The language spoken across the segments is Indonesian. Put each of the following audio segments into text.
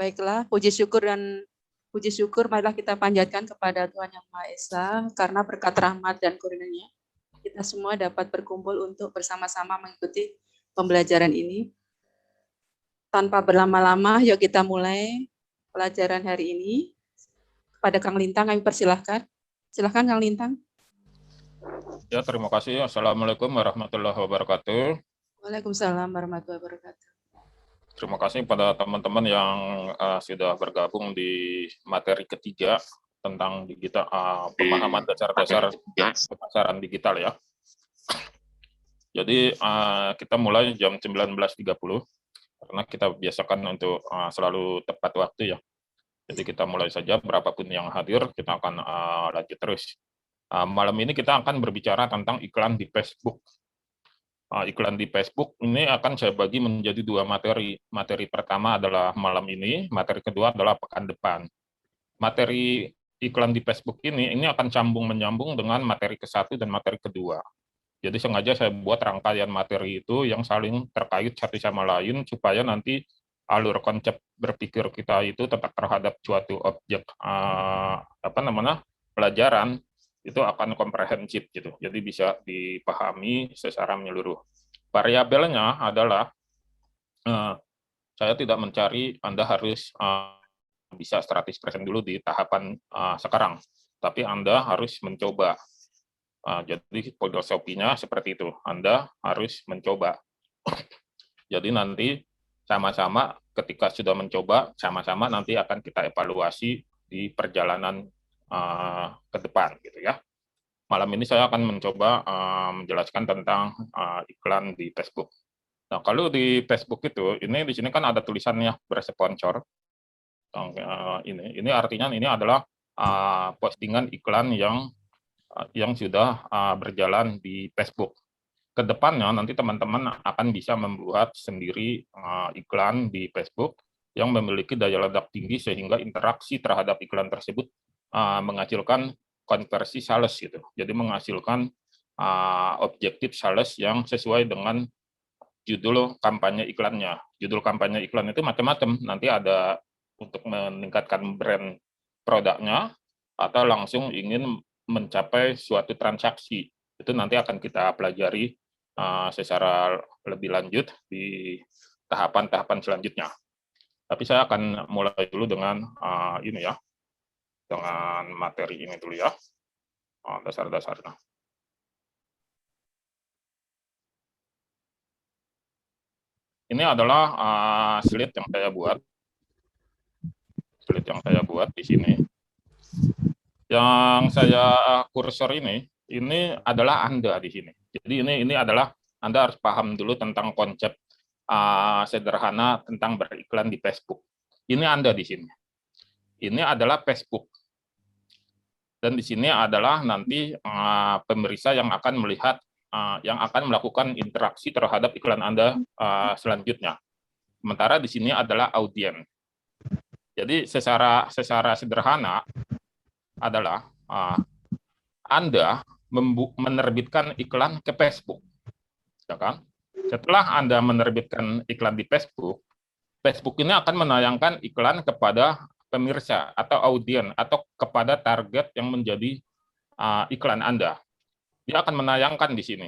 Baiklah, puji syukur marilah kita panjatkan kepada Tuhan Yang Maha Esa, karena berkat rahmat dan kurnia kita semua dapat berkumpul untuk bersama-sama mengikuti pembelajaran ini. Tanpa berlama-lama, yuk kita mulai pelajaran hari ini. Kepada Kang Lintang kami persilahkan. Silahkan Kang Lintang. Ya, terima kasih. Assalamualaikum warahmatullahi wabarakatuh. Waalaikumsalam warahmatullahi wabarakatuh. Terima kasih pada teman-teman yang sudah bergabung di materi ketiga tentang digital, pemahaman dasar-dasar pemasaran digital ya. Jadi kita mulai jam 19.30 karena kita biasakan untuk selalu tepat waktu ya. Jadi kita mulai saja, berapapun yang hadir kita akan lanjut terus. Malam ini kita akan berbicara tentang iklan di Facebook. Iklan di Facebook ini akan saya bagi menjadi dua materi. Materi pertama adalah malam ini, materi kedua adalah pekan depan. Materi iklan di Facebook ini akan sambung-menyambung dengan materi ke-1 dan materi kedua. Jadi sengaja saya buat rangkaian materi itu yang saling terkait satu sama lain, supaya nanti alur konsep berpikir kita itu tetap terhadap suatu objek pelajaran itu akan komprehensif gitu. Jadi bisa dipahami secara menyeluruh. Variabelnya adalah saya tidak mencari Anda harus bisa 100% dulu di tahapan sekarang, tapi Anda harus mencoba. Jadi filosofinya seperti itu, Anda harus mencoba. Jadi nanti sama-sama ketika sudah mencoba, sama-sama nanti akan kita evaluasi di perjalanan ke depan gitu ya. Malam ini saya akan mencoba menjelaskan tentang iklan di Facebook. Nah, kalau di Facebook itu, di sini kan ada tulisannya bersponsor. Ini artinya ini adalah postingan iklan yang sudah berjalan di Facebook. Kedepannya nanti teman-teman akan bisa membuat sendiri iklan di Facebook yang memiliki daya ledak tinggi sehingga interaksi terhadap iklan tersebut menghasilkan konversi sales gitu. Jadi menghasilkan objektif sales yang sesuai dengan judul kampanye iklannya. Judul kampanye iklan itu macam-macam. Nanti ada untuk meningkatkan brand produknya atau langsung ingin mencapai suatu transaksi. Itu nanti akan kita pelajari secara lebih lanjut di tahapan-tahapan selanjutnya. Tapi saya akan mulai dulu dengan ini ya. Dengan materi ini dulu ya, dasar-dasarnya. Ini adalah slide yang saya buat. Slide yang saya buat di sini. Yang saya kursor ini adalah Anda di sini. Jadi ini adalah Anda harus paham dulu tentang konsep sederhana tentang beriklan di Facebook. Ini Anda di sini. Ini adalah Facebook. Dan di sini adalah nanti pemirsa yang akan melihat, yang akan melakukan interaksi terhadap iklan Anda selanjutnya. Sementara di sini adalah audiens. Jadi secara sederhana adalah Anda menerbitkan iklan ke Facebook, ya kan? Setelah Anda menerbitkan iklan di Facebook, Facebook ini akan menayangkan iklan kepada pemirsa atau audiens atau kepada target yang menjadi iklan Anda. Dia akan menayangkan di sini.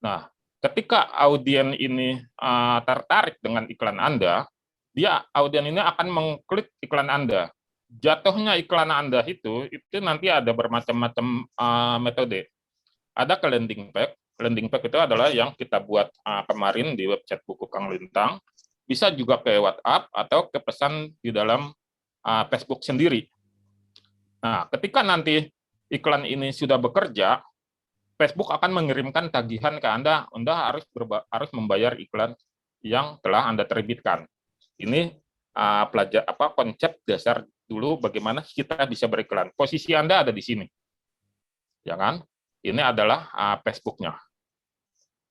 Nah, ketika audiens ini tertarik dengan iklan Anda, audiens ini akan mengklik iklan Anda. Jatuhnya iklan Anda itu nanti ada bermacam-macam metode. Ada ke landing page. Landing page itu adalah yang kita buat kemarin di website buku Kang Lintang. Bisa juga ke WhatsApp atau ke pesan di dalam Facebook sendiri. Nah, ketika nanti iklan ini sudah bekerja, Facebook akan mengirimkan tagihan ke Anda. Anda harus membayar iklan yang telah Anda terbitkan. Ini konsep dasar dulu bagaimana kita bisa beriklan. Posisi Anda ada di sini, ya kan? Ini adalah Facebook-nya,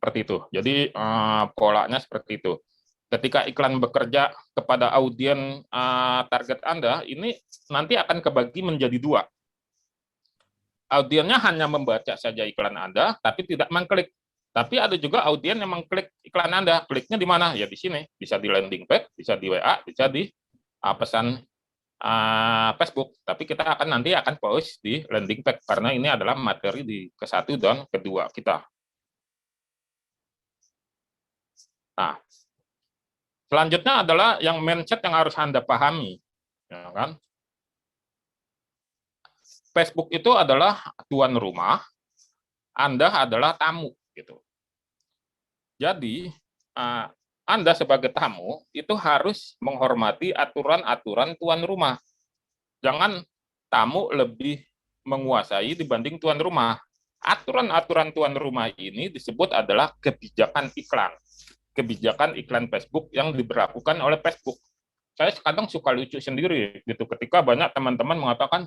seperti itu. Jadi polanya seperti itu. Ketika iklan bekerja kepada audiens target Anda, ini nanti akan kebagi menjadi dua. Audiensnya hanya membaca saja iklan Anda, tapi tidak mengklik. Tapi ada juga audiens yang mengklik iklan Anda. Kliknya di mana? Ya di sini. Bisa di landing page, bisa di WA, bisa di pesan Facebook, tapi kita nanti akan post di landing page karena ini adalah materi di ke-1 dan kedua kita. Nah, selanjutnya adalah yang mindset yang harus Anda pahami, ya kan? Facebook itu adalah tuan rumah, Anda adalah tamu, gitu. Jadi Anda sebagai tamu itu harus menghormati aturan-aturan tuan rumah. Jangan tamu lebih menguasai dibanding tuan rumah. Aturan-aturan tuan rumah ini disebut adalah kebijakan iklan. Kebijakan iklan Facebook yang diberlakukan oleh Facebook. Saya kadang suka lucu sendiri gitu ketika banyak teman-teman mengatakan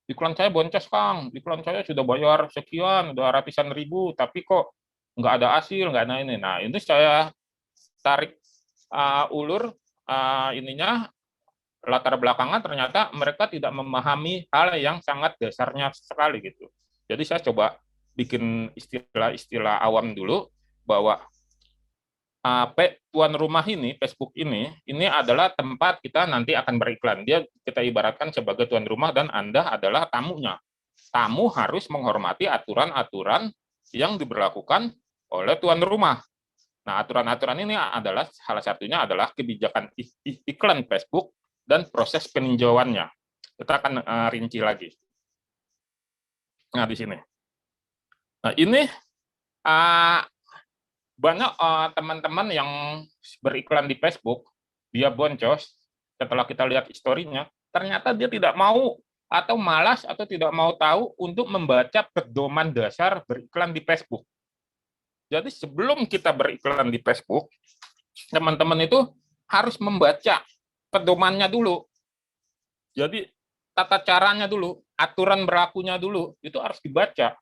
iklan saya boncos Kang, iklan saya sudah bayar sekian, udah ratusan ribu, tapi kok nggak ada hasil, nggak ada ini. Nah, itu saya tarik ulur ininya, latar belakangan ternyata mereka tidak memahami hal yang sangat dasarnya sekali gitu. Jadi saya coba bikin istilah-istilah awam dulu bahwa tuan rumah ini, Facebook ini adalah tempat kita nanti akan beriklan. Dia kita ibaratkan sebagai tuan rumah dan Anda adalah tamunya. Tamu harus menghormati aturan-aturan yang diberlakukan oleh tuan rumah. Nah, aturan-aturan ini adalah salah satunya adalah kebijakan iklan Facebook dan proses peninjauannya. Kita akan rinci lagi. Nah, di sini. Nah, ini banyak teman-teman yang beriklan di Facebook, dia boncos, setelah kita lihat historinya, ternyata dia tidak mau atau malas atau tidak mau tahu untuk membaca pedoman dasar beriklan di Facebook. Jadi sebelum kita beriklan di Facebook, teman-teman itu harus membaca pedomannya dulu. Jadi tata caranya dulu, aturan berlakunya dulu, itu harus dibaca.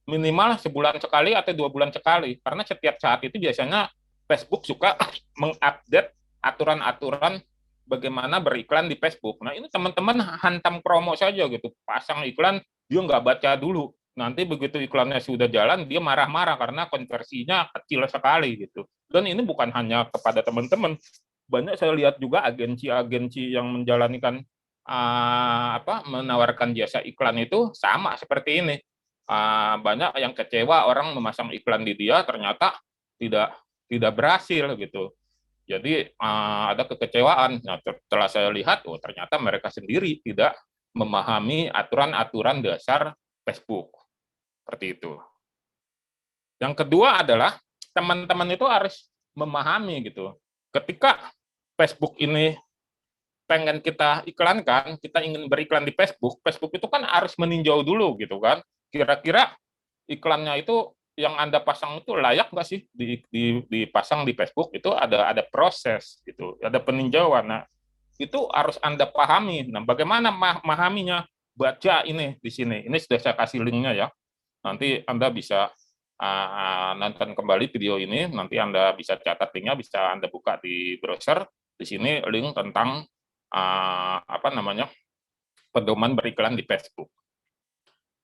Minimal sebulan sekali atau 2 bulan sekali. Karena setiap saat itu biasanya Facebook suka mengupdate aturan-aturan bagaimana beriklan di Facebook. Nah ini teman-teman hantam promo saja gitu. Pasang iklan, dia nggak baca dulu. Nanti begitu iklannya sudah jalan, dia marah-marah karena konversinya kecil sekali gitu. Dan ini bukan hanya kepada teman-teman, banyak saya lihat juga agensi-agensi yang menjalankan menawarkan jasa iklan itu sama seperti ini. Banyak yang kecewa orang memasang iklan di dia ternyata tidak berhasil gitu. Jadi ada kekecewaan. Nah, setelah saya lihat, ternyata mereka sendiri tidak memahami aturan-aturan dasar Facebook. Seperti itu. Yang kedua adalah teman-teman itu harus memahami gitu. Ketika Facebook ini pengen kita iklankan, kita ingin beriklan di Facebook, Facebook itu kan harus meninjau dulu gitu kan. Kira-kira iklannya itu yang Anda pasang itu layak nggak sih dipasang di Facebook? Itu ada proses gitu, ada peninjauan. Nah, itu harus Anda pahami. Nah, bagaimana memahaminya? Baca ini di sini. Ini sudah saya kasih linknya ya. Nanti Anda bisa nonton kembali video ini, nanti Anda bisa catat linknya, bisa Anda buka di browser. Di sini link tentang pedoman beriklan di Facebook.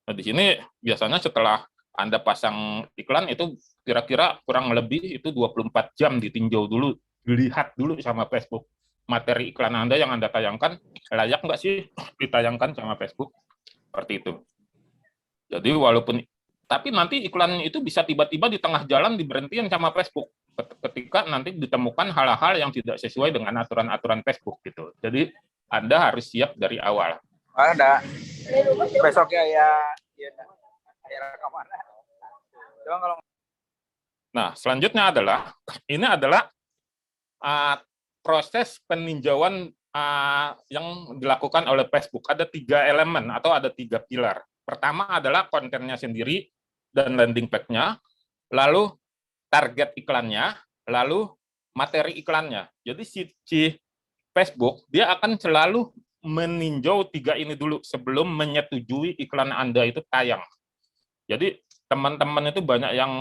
Nah, di sini biasanya setelah Anda pasang iklan itu kira-kira kurang lebih itu 24 jam ditinjau dulu, dilihat dulu sama Facebook. Materi iklan Anda yang Anda tayangkan layak nggak sih ditayangkan sama Facebook? Seperti itu. Jadi tapi nanti iklan itu bisa tiba-tiba di tengah jalan diberhentiin sama Facebook ketika nanti ditemukan hal-hal yang tidak sesuai dengan aturan-aturan Facebook gitu. Jadi Anda harus siap dari awal. Ada besoknya ya rekaman. Nah, selanjutnya adalah ini adalah proses peninjauan yang dilakukan oleh Facebook. Ada 3 elemen atau ada 3 pilar. Pertama adalah kontennya sendiri dan landing page-nya, lalu target iklannya, lalu materi iklannya. Jadi si Facebook dia akan selalu meninjau 3 ini dulu sebelum menyetujui iklan Anda itu tayang. Jadi teman-teman itu banyak yang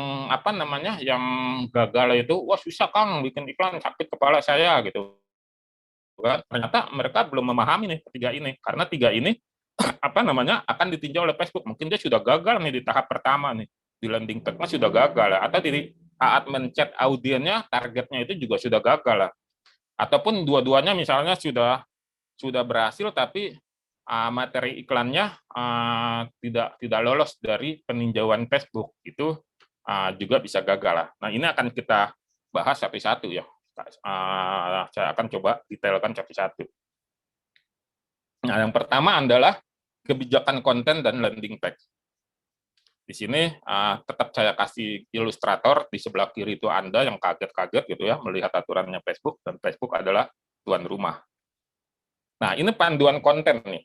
yang gagal itu, wah susah Kang bikin iklan, sakit kepala saya gitu. Ternyata mereka belum memahami nih 3 ini, karena 3 ini akan ditinjau oleh Facebook. Mungkin dia sudah gagal nih di tahap pertama nih, di landing page-nya sudah gagal atau di saat mencet audiennya targetnya itu juga sudah gagal lah. Ataupun dua-duanya misalnya sudah berhasil tapi materi iklannya tidak lolos dari peninjauan Facebook, itu juga bisa gagal. Nah, ini akan kita bahas satu-satu ya. Saya akan coba detailkan satu-satu. Nah, yang pertama adalah kebijakan konten dan landing page. Di sini tetap saya kasih ilustrator, di sebelah kiri itu Anda yang kaget-kaget gitu ya melihat aturannya Facebook, dan Facebook adalah tuan rumah. Nah, ini panduan konten nih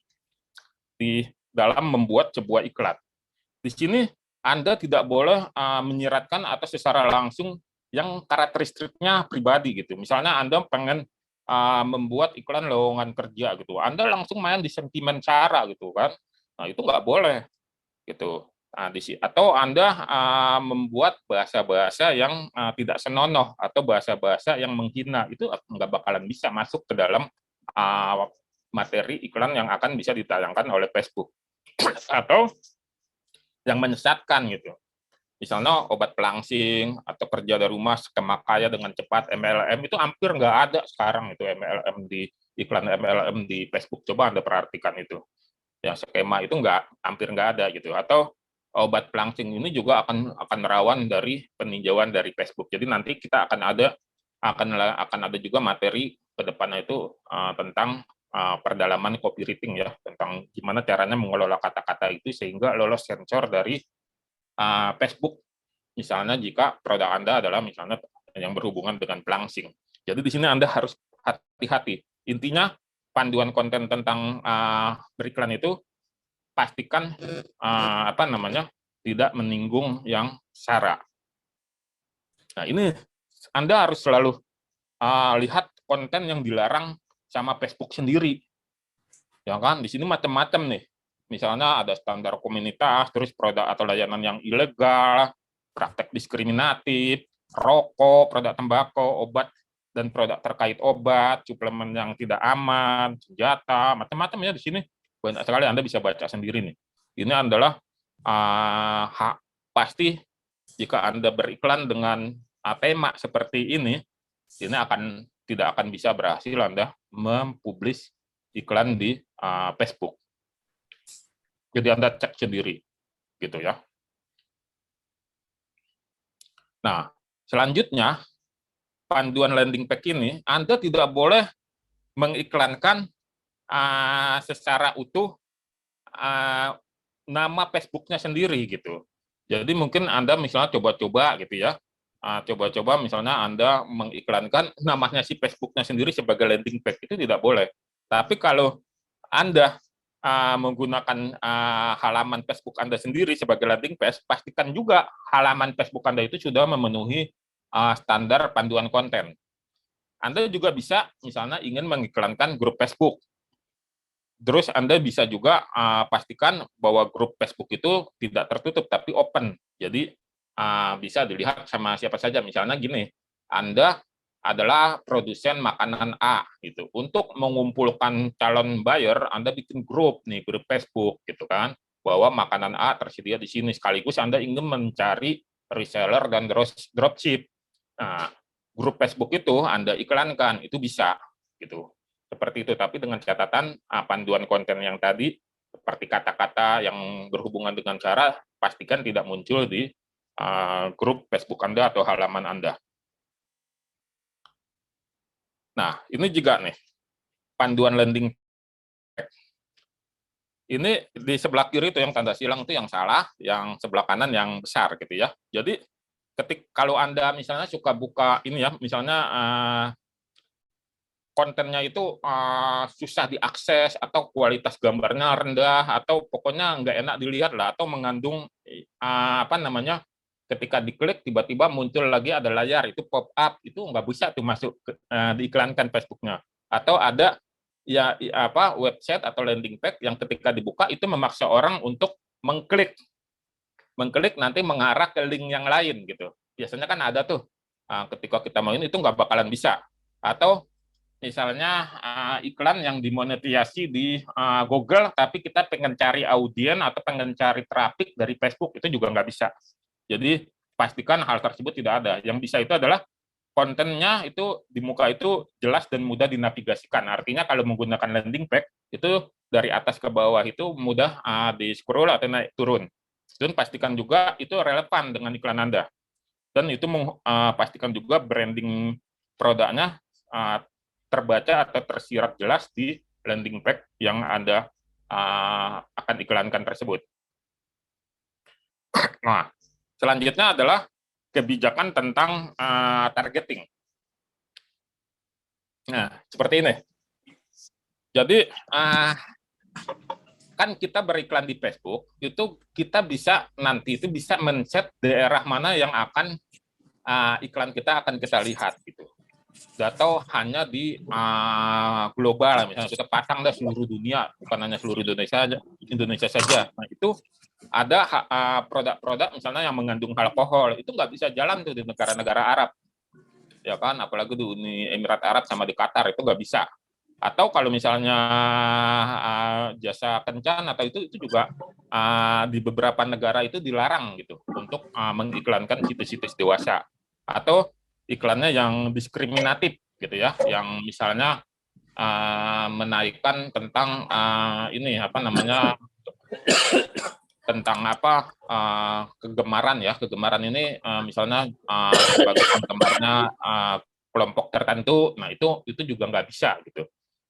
di dalam membuat sebuah iklan. Di sini Anda tidak boleh menyiratkan atau secara langsung yang karakteristiknya pribadi gitu. Misalnya Anda pengen membuat iklan lowongan kerja gitu, Anda langsung main di sentimen cara gitu kan. Nah, itu nggak boleh gitu. Nah, atau Anda membuat bahasa-bahasa yang tidak senonoh atau bahasa-bahasa yang menghina, itu nggak bakalan bisa masuk ke dalam materi iklan yang akan bisa ditayangkan oleh Facebook. Atau yang menyesatkan gitu. Misalnya obat pelangsing atau kerja dari rumah skema kaya dengan cepat, MLM, itu hampir nggak ada sekarang itu MLM di iklan MLM di Facebook. Coba Anda perhatikan itu. Ya, skema itu hampir nggak ada gitu. Atau obat pelangsing ini juga akan rawan dari peninjauan dari Facebook. Jadi nanti kita akan ada juga materi ke depannya itu tentang perdalaman copywriting ya, tentang gimana caranya mengelola kata-kata itu sehingga lolos sensor dari Facebook, misalnya jika produk Anda adalah misalnya yang berhubungan dengan pelangsing. Jadi di sini Anda harus hati-hati. Intinya panduan konten tentang beriklan itu pastikan tidak menyinggung yang sara. Nah, ini Anda harus selalu lihat konten yang dilarang sama Facebook sendiri. Ya kan, di sini macam-macam nih. Misalnya ada standar komunitas, terus produk atau layanan yang ilegal, praktek diskriminatif, rokok, produk tembakau, obat dan produk terkait obat, suplemen yang tidak aman, senjata, macam-macam ya di sini. Banyak sekali, Anda bisa baca sendiri nih. Ini adalah pasti jika Anda beriklan dengan tema seperti ini tidak akan bisa berhasil Anda mempublish iklan di Facebook. Jadi Anda cek sendiri, gitu ya. Nah, selanjutnya panduan landing page ini Anda tidak boleh mengiklankan secara utuh nama Facebook-nya sendiri gitu. Jadi mungkin Anda misalnya coba-coba gitu ya, coba-coba misalnya Anda mengiklankan namanya si Facebook-nya sendiri sebagai landing page, itu tidak boleh. Tapi kalau Anda menggunakan halaman Facebook Anda sendiri sebagai landing page, pastikan juga halaman Facebook Anda itu sudah memenuhi standar panduan konten. Anda juga bisa misalnya ingin mengiklankan grup Facebook. Terus Anda bisa juga pastikan bahwa grup Facebook itu tidak tertutup, tapi open. Jadi bisa dilihat sama siapa saja. Misalnya gini, Anda adalah produsen makanan A gitu. Untuk mengumpulkan calon buyer, Anda bikin grup Facebook gitu kan, bahwa makanan A tersedia di sini, sekaligus Anda ingin mencari reseller dan dropship. Nah, grup Facebook itu Anda iklankan, itu bisa gitu. Seperti itu, tapi dengan catatan panduan konten yang tadi seperti kata-kata yang berhubungan dengan cara, pastikan tidak muncul di grup Facebook Anda atau halaman Anda. Nah, ini juga nih, panduan landing page. Ini di sebelah kiri itu yang tanda silang itu yang salah, yang sebelah kanan yang besar gitu ya. Jadi, kalau Anda misalnya suka buka ini ya, misalnya kontennya itu susah diakses, atau kualitas gambarnya rendah, atau pokoknya nggak enak dilihat lah, atau mengandung ketika diklik tiba-tiba muncul lagi ada layar itu pop up, itu nggak bisa tuh masuk diiklankan Facebooknya. Atau ada website atau landing page yang ketika dibuka itu memaksa orang untuk mengklik nanti mengarah ke link yang lain gitu. Biasanya kan ada tuh ketika kita mau itu nggak bakalan bisa. Atau misalnya iklan yang dimonetisasi di Google, tapi kita pengen cari audien atau pengen cari traffic dari Facebook, itu juga nggak bisa. Jadi pastikan hal tersebut tidak ada. Yang bisa itu adalah kontennya itu di muka itu jelas dan mudah dinavigasikan. Artinya kalau menggunakan landing page itu dari atas ke bawah itu mudah di scroll atau naik turun. Dan pastikan juga itu relevan dengan iklan Anda. Dan itu pastikan juga branding produknya terbaca atau tersirat jelas di landing page yang Anda akan iklankan tersebut. Nah, selanjutnya adalah kebijakan tentang targeting. Nah, seperti ini. Jadi, kan kita beriklan di Facebook, itu kita bisa nanti itu bisa men-set daerah mana yang akan iklan kita akan kita lihat gitu. Atau hanya di global, misalnya kita pasang dah seluruh dunia, bukan hanya seluruh Indonesia saja. Nah, itu ada produk-produk misalnya yang mengandung alkohol, itu nggak bisa jalan tuh di negara-negara Arab, ya kan? Apalagi di Uni Emirat Arab sama di Qatar itu nggak bisa. Atau kalau misalnya jasa kencan atau itu juga di beberapa negara itu dilarang gitu untuk mengiklankan situs-situs dewasa. Atau iklannya yang diskriminatif gitu ya, yang misalnya menaikkan tentang ini apa namanya tentang apa kegemaran ya, kegemaran ini misalnya sebagai penggemarnya kelompok tertentu, nah itu juga nggak bisa gitu.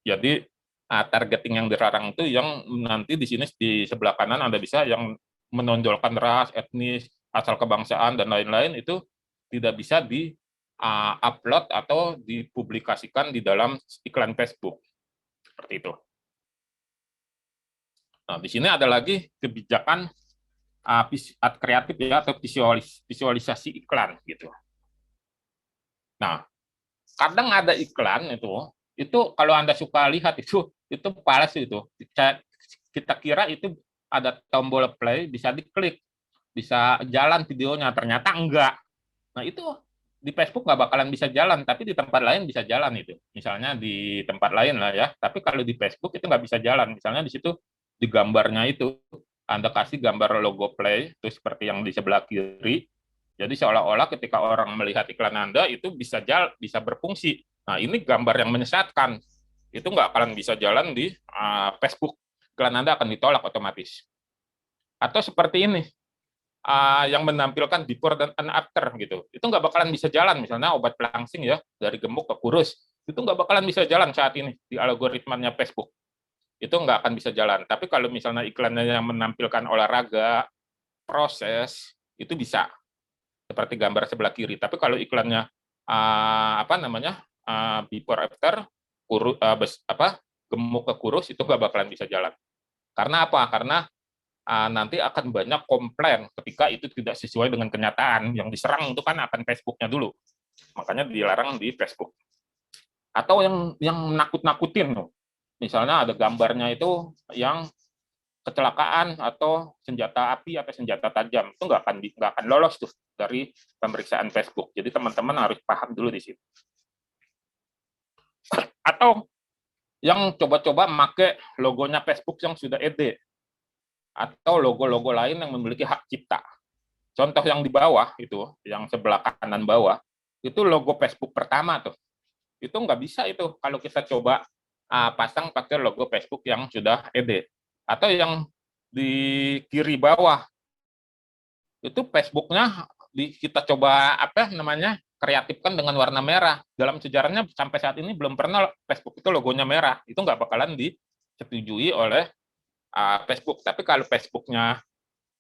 Jadi targeting yang dilarang itu yang nanti di sini di sebelah kanan Anda bisa yang menonjolkan ras, etnis, asal kebangsaan dan lain-lain itu tidak bisa di upload atau dipublikasikan di dalam iklan Facebook seperti itu. Nah, di sini ada lagi kebijakan art kreatif ya atau visualisasi iklan gitu. Nah, kadang ada iklan itu kalau Anda suka lihat itu palsu itu. Kita kira itu ada tombol play bisa diklik, bisa jalan videonya, ternyata enggak. Nah, itu di Facebook nggak bakalan bisa jalan, tapi di tempat lain bisa jalan itu. Misalnya di tempat lain lah ya, tapi kalau di Facebook itu nggak bisa jalan. Misalnya di situ di gambarnya itu Anda kasih gambar logo play, itu seperti yang di sebelah kiri. Jadi seolah-olah ketika orang melihat iklan Anda itu bisa berfungsi. Nah, ini gambar yang menyesatkan. Itu nggak akan bisa jalan di Facebook. Iklan Anda akan ditolak otomatis. Atau seperti ini. Yang menampilkan before dan after gitu, itu nggak bakalan bisa jalan. Misalnya obat pelangsing ya dari gemuk ke kurus, itu nggak bakalan bisa jalan saat ini di algoritmanya Facebook, itu nggak akan bisa jalan. Tapi kalau misalnya iklannya yang menampilkan olahraga, proses, itu bisa seperti gambar sebelah kiri. Tapi kalau iklannya before after gemuk ke kurus, itu nggak bakalan bisa jalan. Karena apa? Karena nanti akan banyak komplain ketika itu tidak sesuai dengan kenyataan. Yang diserang itu kan akan Facebook-nya dulu. Makanya dilarang di Facebook. Atau yang nakut-nakutin. Misalnya ada gambarnya itu yang kecelakaan atau senjata api atau senjata tajam. Itu nggak akan lolos tuh dari pemeriksaan Facebook. Jadi teman-teman harus paham dulu di situ. Atau yang coba-coba pakai logonya Facebook yang sudah ede. Atau logo-logo lain yang memiliki hak cipta. Contoh yang di bawah itu, yang sebelah kanan bawah, itu logo Facebook pertama tuh. Itu nggak bisa itu kalau kita coba pasang pakai logo Facebook yang sudah ede. Atau yang di kiri bawah, itu Facebook-nya kita coba kreatifkan dengan warna merah. Dalam sejarahnya sampai saat ini belum pernah Facebook itu logonya merah. Itu nggak bakalan disetujui oleh Facebook. Tapi kalau Facebook-nya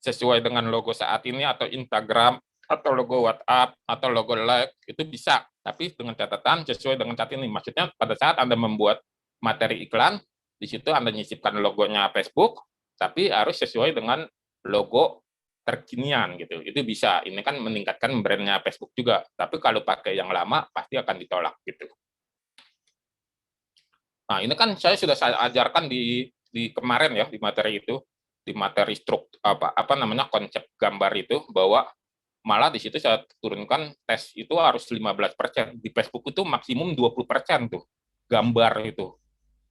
sesuai dengan logo saat ini atau Instagram atau logo WhatsApp atau logo like itu bisa, tapi dengan catatan sesuai dengan saat ini. Maksudnya pada saat Anda membuat materi iklan, di situ Anda nyisipkan logonya Facebook, tapi harus sesuai dengan logo terkinian gitu. Itu bisa. Ini kan meningkatkan brandnya Facebook juga. Tapi kalau pakai yang lama pasti akan ditolak gitu. Nah, ini kan saya sudah ajarkan di kemarin ya di materi itu, di materi konsep gambar itu, bahwa malah di situ saya turunkan tes itu harus 15%. Di Facebook itu maksimum 20% tuh gambar itu.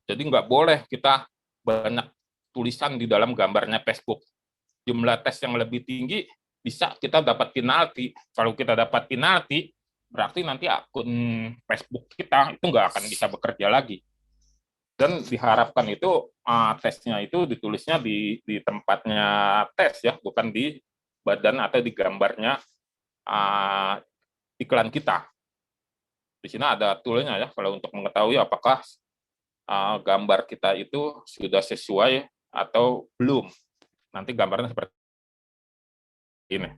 Jadi nggak boleh kita banyak tulisan di dalam gambarnya Facebook. Jumlah tes yang lebih tinggi bisa kita dapat penalti. Kalau kita dapat penalti berarti nanti akun Facebook kita itu nggak akan bisa bekerja lagi. Dan diharapkan itu tesnya itu ditulisnya di tempatnya tes ya, bukan di badan atau di gambarnya iklan kita. Di sini ada toolnya ya, kalau untuk mengetahui apakah gambar kita itu sudah sesuai atau belum. Nanti gambarnya seperti ini.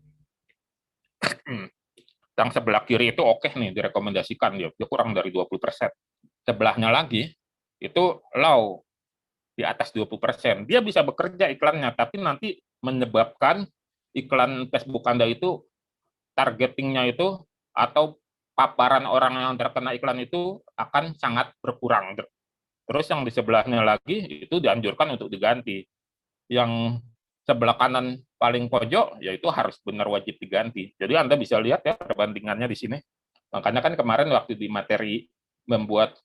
Yang sebelah kiri itu oke nih, direkomendasikan, dia kurang dari 20%. Sebelahnya lagi, itu low, di atas 20%. Dia bisa bekerja iklannya, tapi nanti menyebabkan iklan Facebook Anda itu, targetingnya itu, atau paparan orang yang terkena iklan itu akan sangat berkurang. Terus yang di sebelahnya lagi, itu dianjurkan untuk diganti. Yang sebelah kanan paling pojok, yaitu harus benar wajib diganti. Jadi Anda bisa lihat ya perbandingannya di sini. Makanya kan kemarin waktu di materi membuat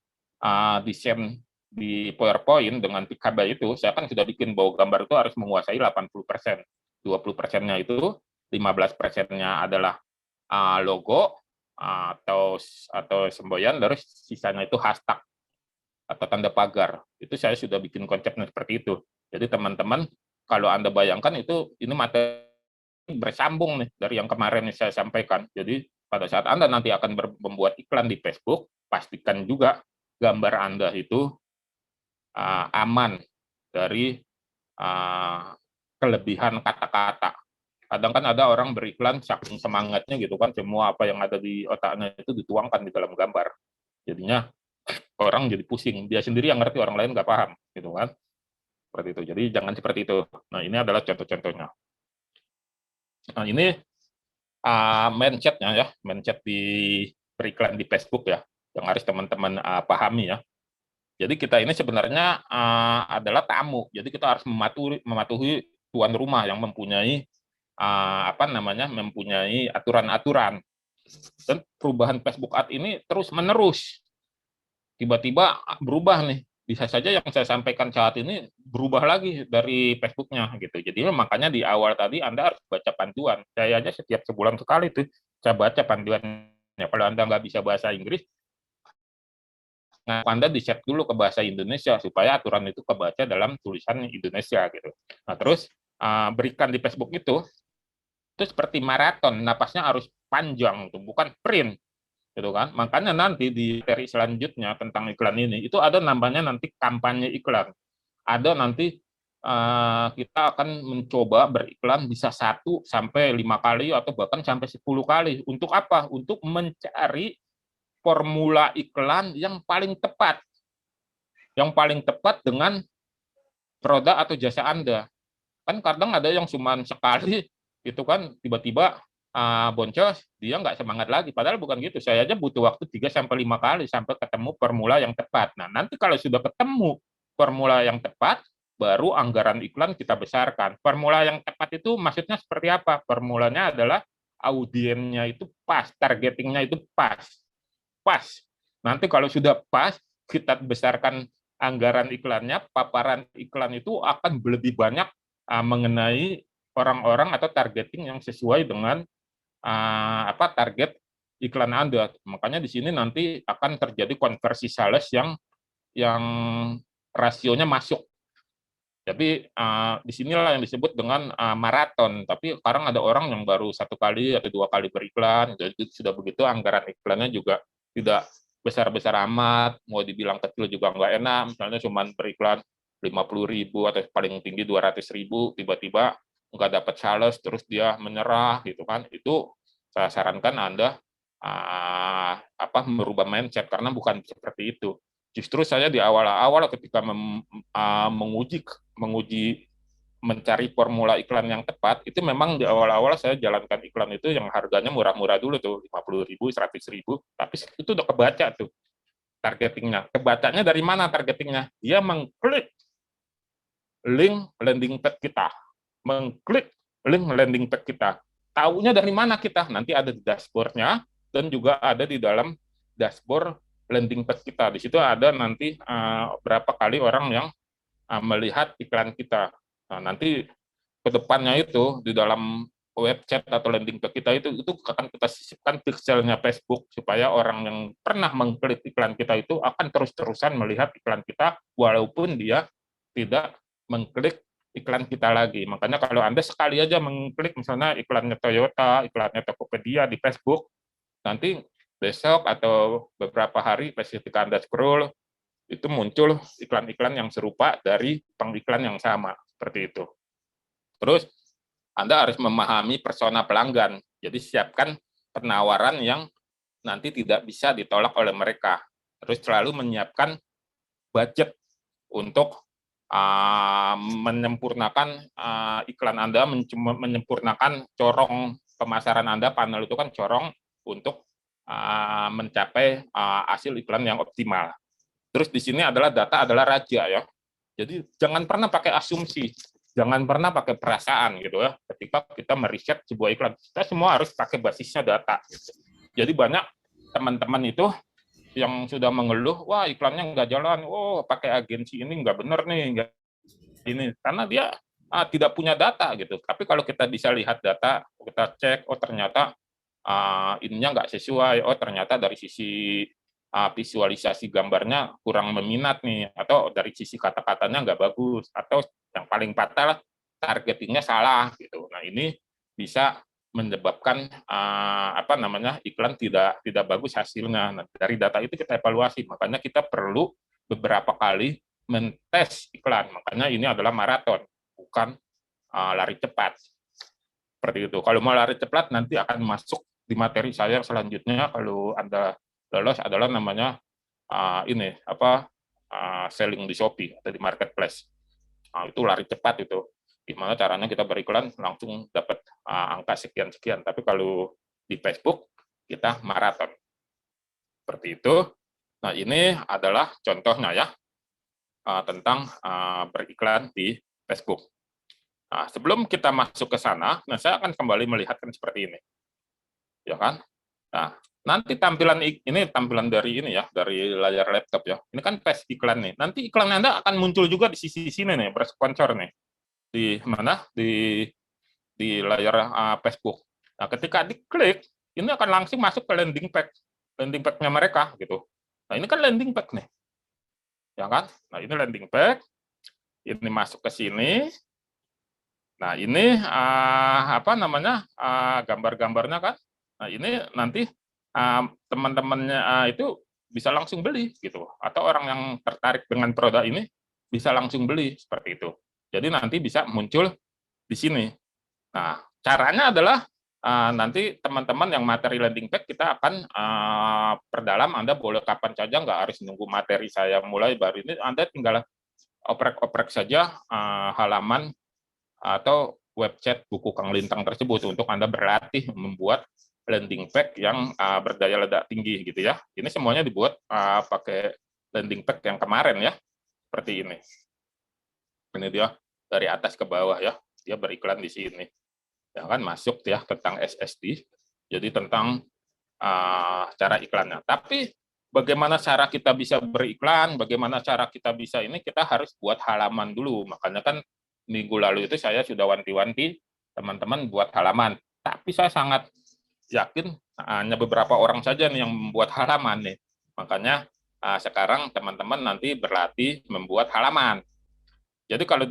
desain di PowerPoint dengan Picabay itu, saya kan sudah bikin bahwa gambar itu harus menguasai 80%. 20%-nya itu, 15%-nya adalah logo atau semboyan, terus sisanya itu hashtag atau tanda pagar. Itu saya sudah bikin konsepnya seperti itu. Jadi teman-teman, kalau Anda bayangkan itu, ini materi bersambung nih dari yang kemarin saya sampaikan. Jadi pada saat Anda nanti akan membuat iklan di Facebook, pastikan juga gambar Anda itu aman dari kelebihan kata-kata. Kadang kan ada orang beriklan saking semangatnya gitu kan, semua apa yang ada di otaknya itu dituangkan di dalam gambar. Jadinya orang jadi pusing, dia sendiri yang ngerti, orang lain nggak paham, gitu kan. Seperti itu. Jadi jangan seperti itu. Nah, ini adalah contoh-contohnya. Nah, ini mindset-nya ya, mindset di beriklan di Facebook ya, yang harus teman-teman pahami ya. Jadi kita ini sebenarnya adalah tamu. Jadi kita harus mematuhi tuan rumah yang mempunyai mempunyai aturan-aturan. Dan perubahan Facebook Ad ini terus-menerus. Tiba-tiba berubah nih. Bisa saja yang saya sampaikan saat ini berubah lagi dari Facebook-nya gitu. Jadi makanya di awal tadi Anda harus baca panduan. Saya aja setiap sebulan sekali tuh saya baca panduannya. Kalau Anda nggak bisa bahasa Inggris, nah, Anda di-set dulu ke bahasa Indonesia supaya aturan itu kebaca dalam tulisan Indonesia gitu. Nah, terus berikan di Facebook itu seperti maraton, napasnya harus panjang tuh, bukan sprint gitu kan. Makanya nanti di seri selanjutnya tentang iklan ini itu ada namanya nanti kampanye iklan. Ada nanti kita akan mencoba beriklan bisa 1 sampai 5 kali atau bahkan sampai 10 kali. Untuk apa? Untuk mencari formula iklan yang paling tepat. Yang paling tepat dengan produk atau jasa Anda. Kan kadang ada yang cuma sekali itu kan tiba-tiba boncos, dia nggak semangat lagi. Padahal bukan gitu. Saya aja butuh waktu 3 sampai 5 kali sampai ketemu formula yang tepat. Nah, nanti kalau sudah ketemu formula yang tepat, baru anggaran iklan kita besarkan. Formula yang tepat itu maksudnya seperti apa? Formulanya adalah audiennya itu pas, targetingnya itu pas. Pas. Nanti kalau sudah pas, kita besarkan anggaran iklannya, paparan iklan itu akan lebih banyak mengenai orang-orang atau targeting yang sesuai dengan target iklan Anda. Makanya di sini nanti akan terjadi konversi sales yang rasionya masuk. Jadi di sinilah yang disebut dengan maraton. Tapi sekarang ada orang yang baru 1 kali atau 2 kali beriklan, jadi sudah begitu anggaran iklannya juga tidak besar-besar amat, mau dibilang kecil juga nggak enak, misalnya cuma beriklan 50.000 atau paling tinggi 200.000, tiba-tiba nggak dapat sales, terus dia menyerah gitu kan. Itu saya sarankan Anda merubah mindset, karena bukan seperti itu. Justru saya di awal-awal ketika menguji mencari formula iklan yang tepat, itu memang di awal-awal saya jalankan iklan itu yang harganya murah-murah dulu tuh, 50.000, 100.000, tapi itu udah kebaca tuh targetingnya. Kebacanya dari mana targetingnya? Dia mengklik link landing page kita. Mengklik link landing page kita. Taunya dari mana kita? Nanti ada di dashboard-nya dan juga ada di dalam dashboard landing page kita. Di situ ada nanti berapa kali orang yang melihat iklan kita. Nah, nanti ke depannya itu di dalam web chat atau landing page kita itu akan kita sisipkan pixelnya Facebook supaya orang yang pernah mengklik iklan kita itu akan terus-terusan melihat iklan kita walaupun dia tidak mengklik iklan kita lagi. Makanya kalau Anda sekali aja mengklik misalnya iklannya Toyota, iklannya Tokopedia di Facebook, nanti besok atau beberapa hari pas ketika Anda scroll itu muncul iklan-iklan yang serupa dari pengiklan yang sama, seperti itu. Terus Anda harus memahami persona pelanggan. Jadi siapkan penawaran yang nanti tidak bisa ditolak oleh mereka. Terus selalu menyiapkan budget untuk menyempurnakan iklan Anda, menyempurnakan corong pemasaran Anda. Panel itu kan corong untuk mencapai hasil iklan yang optimal. Terus di sini adalah data adalah raja ya. Jadi jangan pernah pakai asumsi. Jangan pernah pakai perasaan gitu ya. Ketika kita meriset sebuah iklan, kita semua harus pakai basisnya data. Gitu. Jadi banyak teman-teman itu yang sudah mengeluh, wah iklannya nggak jalan, oh pakai agensi ini nggak bener nih, nggak ini, karena dia tidak punya data gitu. Tapi kalau kita bisa lihat data, kita cek, oh ternyata ininya nggak sesuai, oh ternyata dari sisi visualisasi gambarnya kurang meminat nih, atau dari sisi kata-katanya nggak bagus, atau yang paling fatal targetingnya salah gitu. Nah ini bisa menyebabkan iklan tidak bagus hasilnya. Nah, dari data itu kita evaluasi, makanya kita perlu beberapa kali mentes iklan. Makanya ini adalah maraton, bukan lari cepat. Seperti itu. Kalau mau lari cepat nanti akan masuk di materi saya selanjutnya kalau Anda lolos adalah namanya selling di Shopee atau di marketplace. Itu lari cepat itu. Gimana caranya kita beriklan langsung dapat angka sekian-sekian. Tapi kalau di Facebook kita maraton. Seperti itu. Nah, ini adalah contohnya ya tentang beriklan di Facebook. Nah, sebelum kita masuk ke sana, nah saya akan kembali melihatkan seperti ini. Ya kan? Nah, nanti tampilan ini tampilan dari ini ya, dari layar laptop ya. Ini kan page iklan nih. Nanti iklan Anda akan muncul juga di sisi sini nih, bersponsor nih. Di mana? Di layar Facebook. Nah, ketika diklik, ini akan langsung masuk ke landing page-nya mereka gitu. Nah, ini kan landing page nih. Ya kan? Nah, ini landing page. Ini masuk ke sini. Nah, ini gambar-gambarnya kan. Nah, ini nanti teman-temannya itu bisa langsung beli gitu, atau orang yang tertarik dengan produk ini bisa langsung beli seperti itu. Jadi nanti bisa muncul di sini. Nah, caranya adalah nanti teman-teman yang materi landing page kita akan perdalam. Anda boleh kapan saja, nggak harus nunggu materi saya mulai baru ini. Anda tinggal oprek-oprek saja halaman atau website buku Kang Lintang tersebut untuk Anda berlatih membuat landing page yang berdaya ledak tinggi gitu ya. Ini semuanya dibuat pakai landing page yang kemarin ya, seperti ini. Ini dia dari atas ke bawah ya, dia beriklan di sini. Ya kan masuk ya tentang SSD, jadi tentang cara iklannya. Tapi bagaimana cara kita bisa beriklan, bagaimana cara kita bisa ini, kita harus buat halaman dulu. Makanya kan minggu lalu itu saya sudah wanti-wanti teman-teman buat halaman. Tapi saya sangat yakin hanya beberapa orang saja nih yang membuat halaman nih. Makanya sekarang teman-teman nanti berlatih membuat halaman. Jadi kalau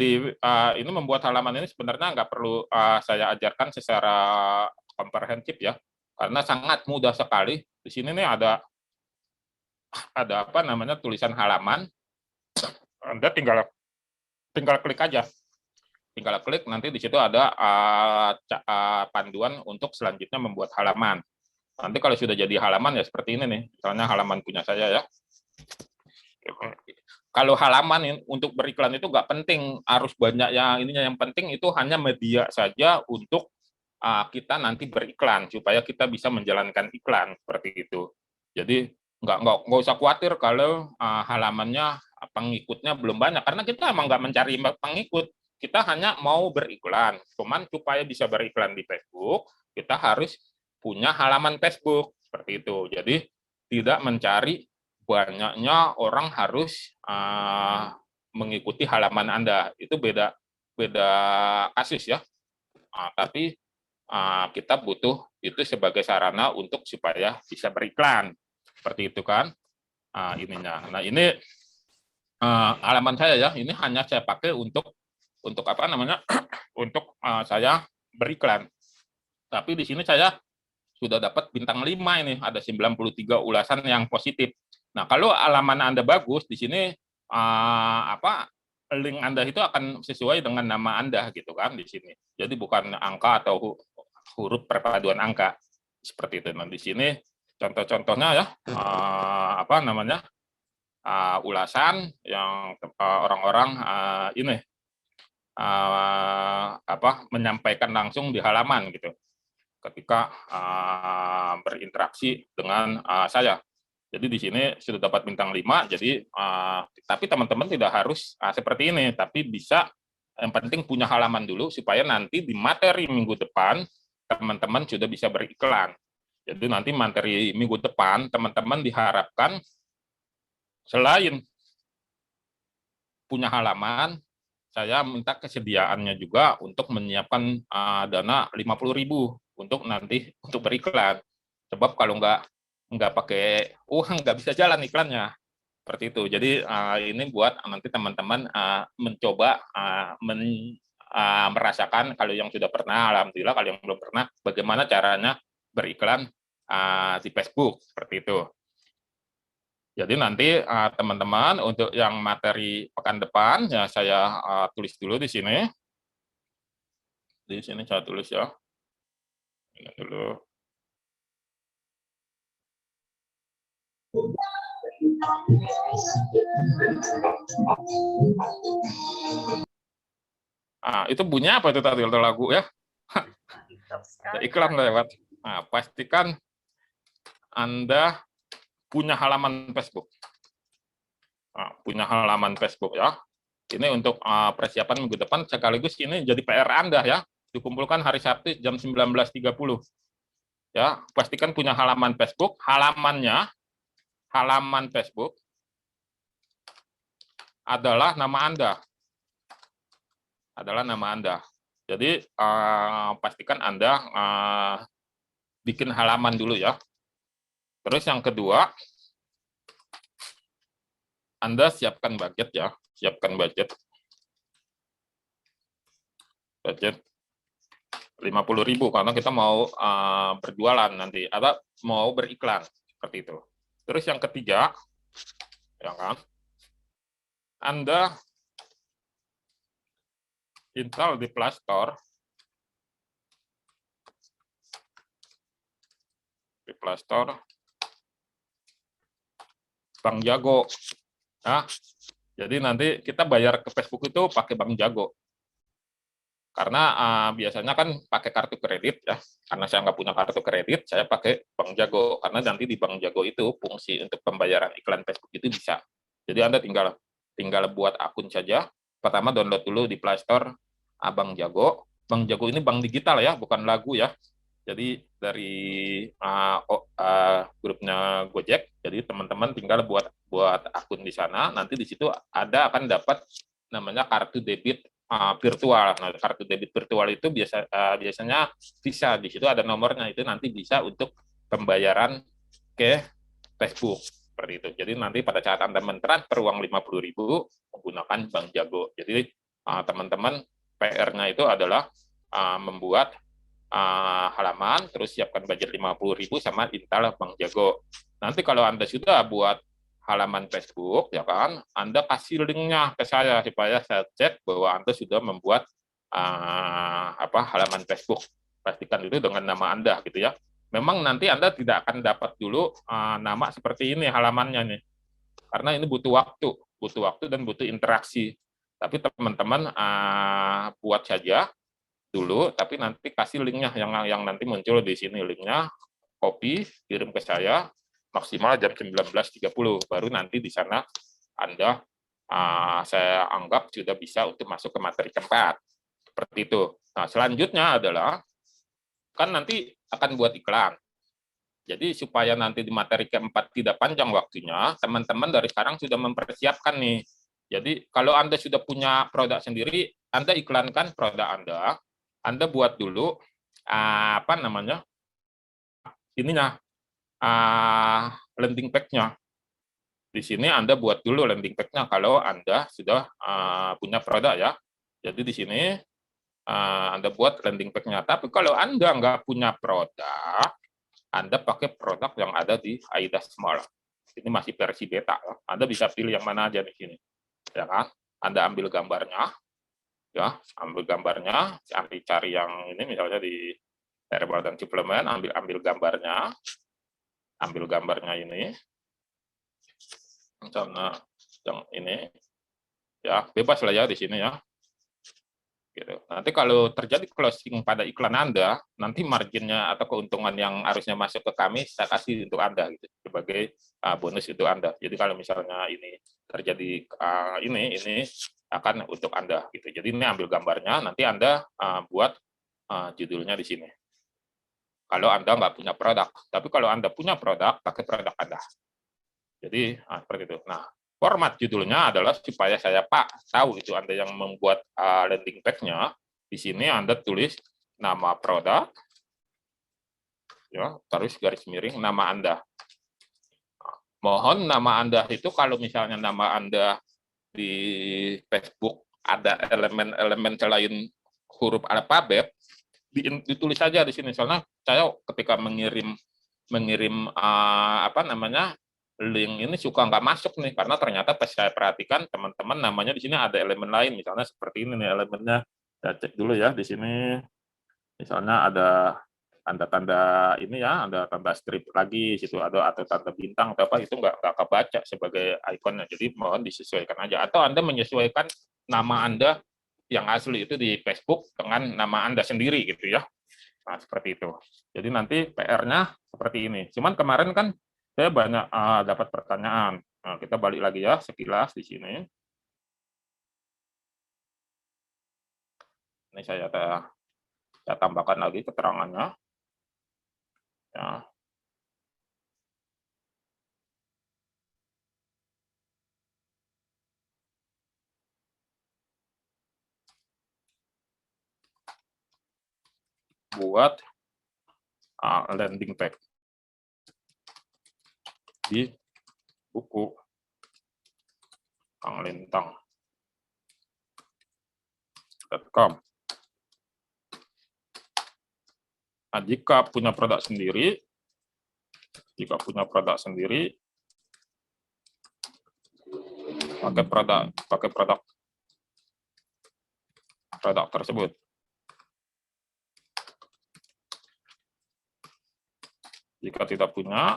ini membuat halaman ini sebenarnya nggak perlu saya ajarkan secara komprehensif ya, karena sangat mudah sekali. Di sini nih ada tulisan halaman. Anda tinggal klik aja. Tinggal klik, nanti di situ ada panduan untuk selanjutnya membuat halaman. Nanti kalau sudah jadi halaman ya seperti ini nih, misalnya halaman punya saya ya. Kalau halaman untuk beriklan itu nggak penting harus banyak yang penting itu hanya media saja untuk kita nanti beriklan supaya kita bisa menjalankan iklan seperti itu. Jadi nggak usah khawatir kalau halamannya pengikutnya belum banyak, karena kita emang nggak mencari pengikut. Kita hanya mau beriklan, cuman supaya bisa beriklan di Facebook, kita harus punya halaman Facebook, seperti itu. Jadi tidak mencari banyaknya orang harus mengikuti halaman Anda. Itu beda kasus ya. Tapi kita butuh itu sebagai sarana untuk supaya bisa beriklan. Seperti itu kan ininya. Nah, ini halaman saya ya. Ini hanya saya pakai untuk apa namanya? Untuk saya beriklan. Tapi di sini saya sudah dapat bintang 5 ini, ada 93 ulasan yang positif. Nah, kalau halaman Anda bagus, di sini link Anda itu akan sesuai dengan nama Anda gitu kan di sini. Jadi bukan angka atau huruf perpaduan angka seperti itu. Nah, di sini contoh-contohnya ya ulasan yang orang-orang ini menyampaikan langsung di halaman gitu ketika berinteraksi dengan saya. Jadi di sini sudah dapat bintang 5, jadi tapi teman-teman tidak harus seperti ini, tapi bisa, yang penting punya halaman dulu supaya nanti di materi minggu depan teman-teman sudah bisa beriklan. Jadi nanti materi minggu depan teman-teman diharapkan selain punya halaman, saya minta kesediaannya juga untuk menyiapkan dana 50.000 untuk nanti untuk beriklan. Sebab kalau nggak pakai uang nggak bisa jalan iklannya. Seperti itu. Jadi ini buat nanti teman-teman mencoba merasakan, kalau yang sudah pernah, alhamdulillah, kalau yang belum pernah, bagaimana caranya beriklan di Facebook. Seperti itu. Jadi nanti teman-teman untuk yang materi pekan depan ya saya tulis dulu di sini. Di sini saya tulis ya. Ini dulu. Itu bunyi apa itu tadi lagu ya? Iklan lewat. Nah, pastikan Anda punya halaman Facebook. Punya halaman Facebook ya. Ini untuk persiapan minggu depan, sekaligus ini jadi PR Anda ya. Dikumpulkan hari Sabtu jam 19.30. Ya, pastikan punya halaman Facebook. Halaman Facebook adalah nama Anda. Jadi pastikan Anda bikin halaman dulu ya. Terus yang kedua, Anda siapkan budget ya, budget 50.000 karena kita mau berjualan nanti, atau mau beriklan seperti itu. Terus yang ketiga, ya kan, Anda install di Play Store, Bank Jago. Nah, jadi nanti kita bayar ke Facebook itu pakai Bank Jago. Karena biasanya kan pakai kartu kredit ya. Karena saya nggak punya kartu kredit, saya pakai Bank Jago. Karena nanti di Bank Jago itu fungsi untuk pembayaran iklan Facebook itu bisa. Jadi Anda tinggal buat akun saja. Pertama download dulu di Play Store Bank Jago. Bank Jago ini bank digital ya, bukan lagu ya. Jadi dari grupnya Gojek. Jadi teman-teman tinggal buat akun di sana. Nanti di situ akan dapat namanya kartu debit virtual. Nah, kartu debit virtual itu biasanya bisa di situ ada nomornya, itu nanti bisa untuk pembayaran ke Facebook seperti itu. Jadi nanti pada saat Anda mentransfer uang 50.000 menggunakan Bank Jago. Jadi teman-teman PR-nya itu adalah membuat halaman, terus siapkan budget 50.000 sama install Bank Jago. Nanti kalau Anda sudah buat halaman Facebook, ya kan, Anda kasih linknya ke saya supaya saya cek bahwa Anda sudah membuat halaman Facebook. Pastikan itu dengan nama Anda gitu ya. Memang nanti Anda tidak akan dapat dulu nama seperti ini halamannya nih, karena ini butuh waktu dan butuh interaksi. Tapi teman-teman buat saja dulu, tapi nanti kasih linknya yang nanti muncul di sini, linknya copy, kirim ke saya. Maksimal jam 19.30, baru nanti di sana Anda saya anggap sudah bisa untuk masuk ke materi keempat. Seperti itu. Nah, selanjutnya adalah, kan nanti akan buat iklan. Jadi supaya nanti di materi keempat tidak panjang waktunya, teman-teman dari sekarang sudah mempersiapkan nih. Jadi kalau Anda sudah punya produk sendiri, Anda iklankan produk Anda buat dulu apa namanya, ininya, landing page-nya. Di sini Anda buat dulu landing page-nya kalau Anda sudah punya produk ya. Jadi di sini Anda buat landing page-nya. Tapi kalau Anda nggak punya produk, Anda pakai produk yang ada di AIDA Small. Ini masih versi beta. Anda bisa pilih yang mana aja di sini. Ya kan? Anda ambil gambarnya, ya, ambil gambarnya, cari yang ini misalnya di herbal dan suplemen, ambil gambarnya ini. Misalnya yang ini, ya bebas lah ya di sini ya. Gitu. Nanti kalau terjadi closing pada iklan Anda, nanti marginnya atau keuntungan yang harusnya masuk ke kami, saya kasih untuk Anda gitu, sebagai bonus untuk Anda. Jadi kalau misalnya ini terjadi ini akan untuk Anda gitu. Jadi ini ambil gambarnya, nanti Anda buat judulnya di sini. Kalau Anda nggak punya produk, tapi kalau Anda punya produk, pakai produk Anda. Jadi seperti itu. Nah, format judulnya adalah supaya saya tahu itu Anda yang membuat landing page-nya. Di sini Anda tulis nama produk, ya, terus garis miring nama Anda. Mohon nama Anda itu kalau misalnya nama Anda di Facebook ada elemen-elemen selain huruf alfabet, ditulis saja di sini. Soalnya saya ketika mengirim apa namanya, link ini suka nggak masuk nih, karena ternyata pas saya perhatikan teman-teman namanya di sini ada elemen lain, misalnya seperti ini nih elemennya. Saya cek dulu ya di sini, misalnya ada tanda-tanda ini ya, ada tanda strip lagi situ, ada atau tanda bintang atau apa, itu nggak kebaca sebagai ikonnya. Jadi mohon disesuaikan aja, atau Anda menyesuaikan nama Anda yang asli itu di Facebook dengan nama Anda sendiri gitu ya. Nah, seperti itu. Jadi nanti PR-nya seperti ini. Cuman kemarin kan saya banyak dapat pertanyaan. Nah, kita balik lagi ya sekilas di sini. Ini saya tambahkan lagi keterangannya. Ya. Buat landing page di buku kanglintang.com. Nah, jika punya produk sendiri, pakai produk tersebut. Jika tidak punya,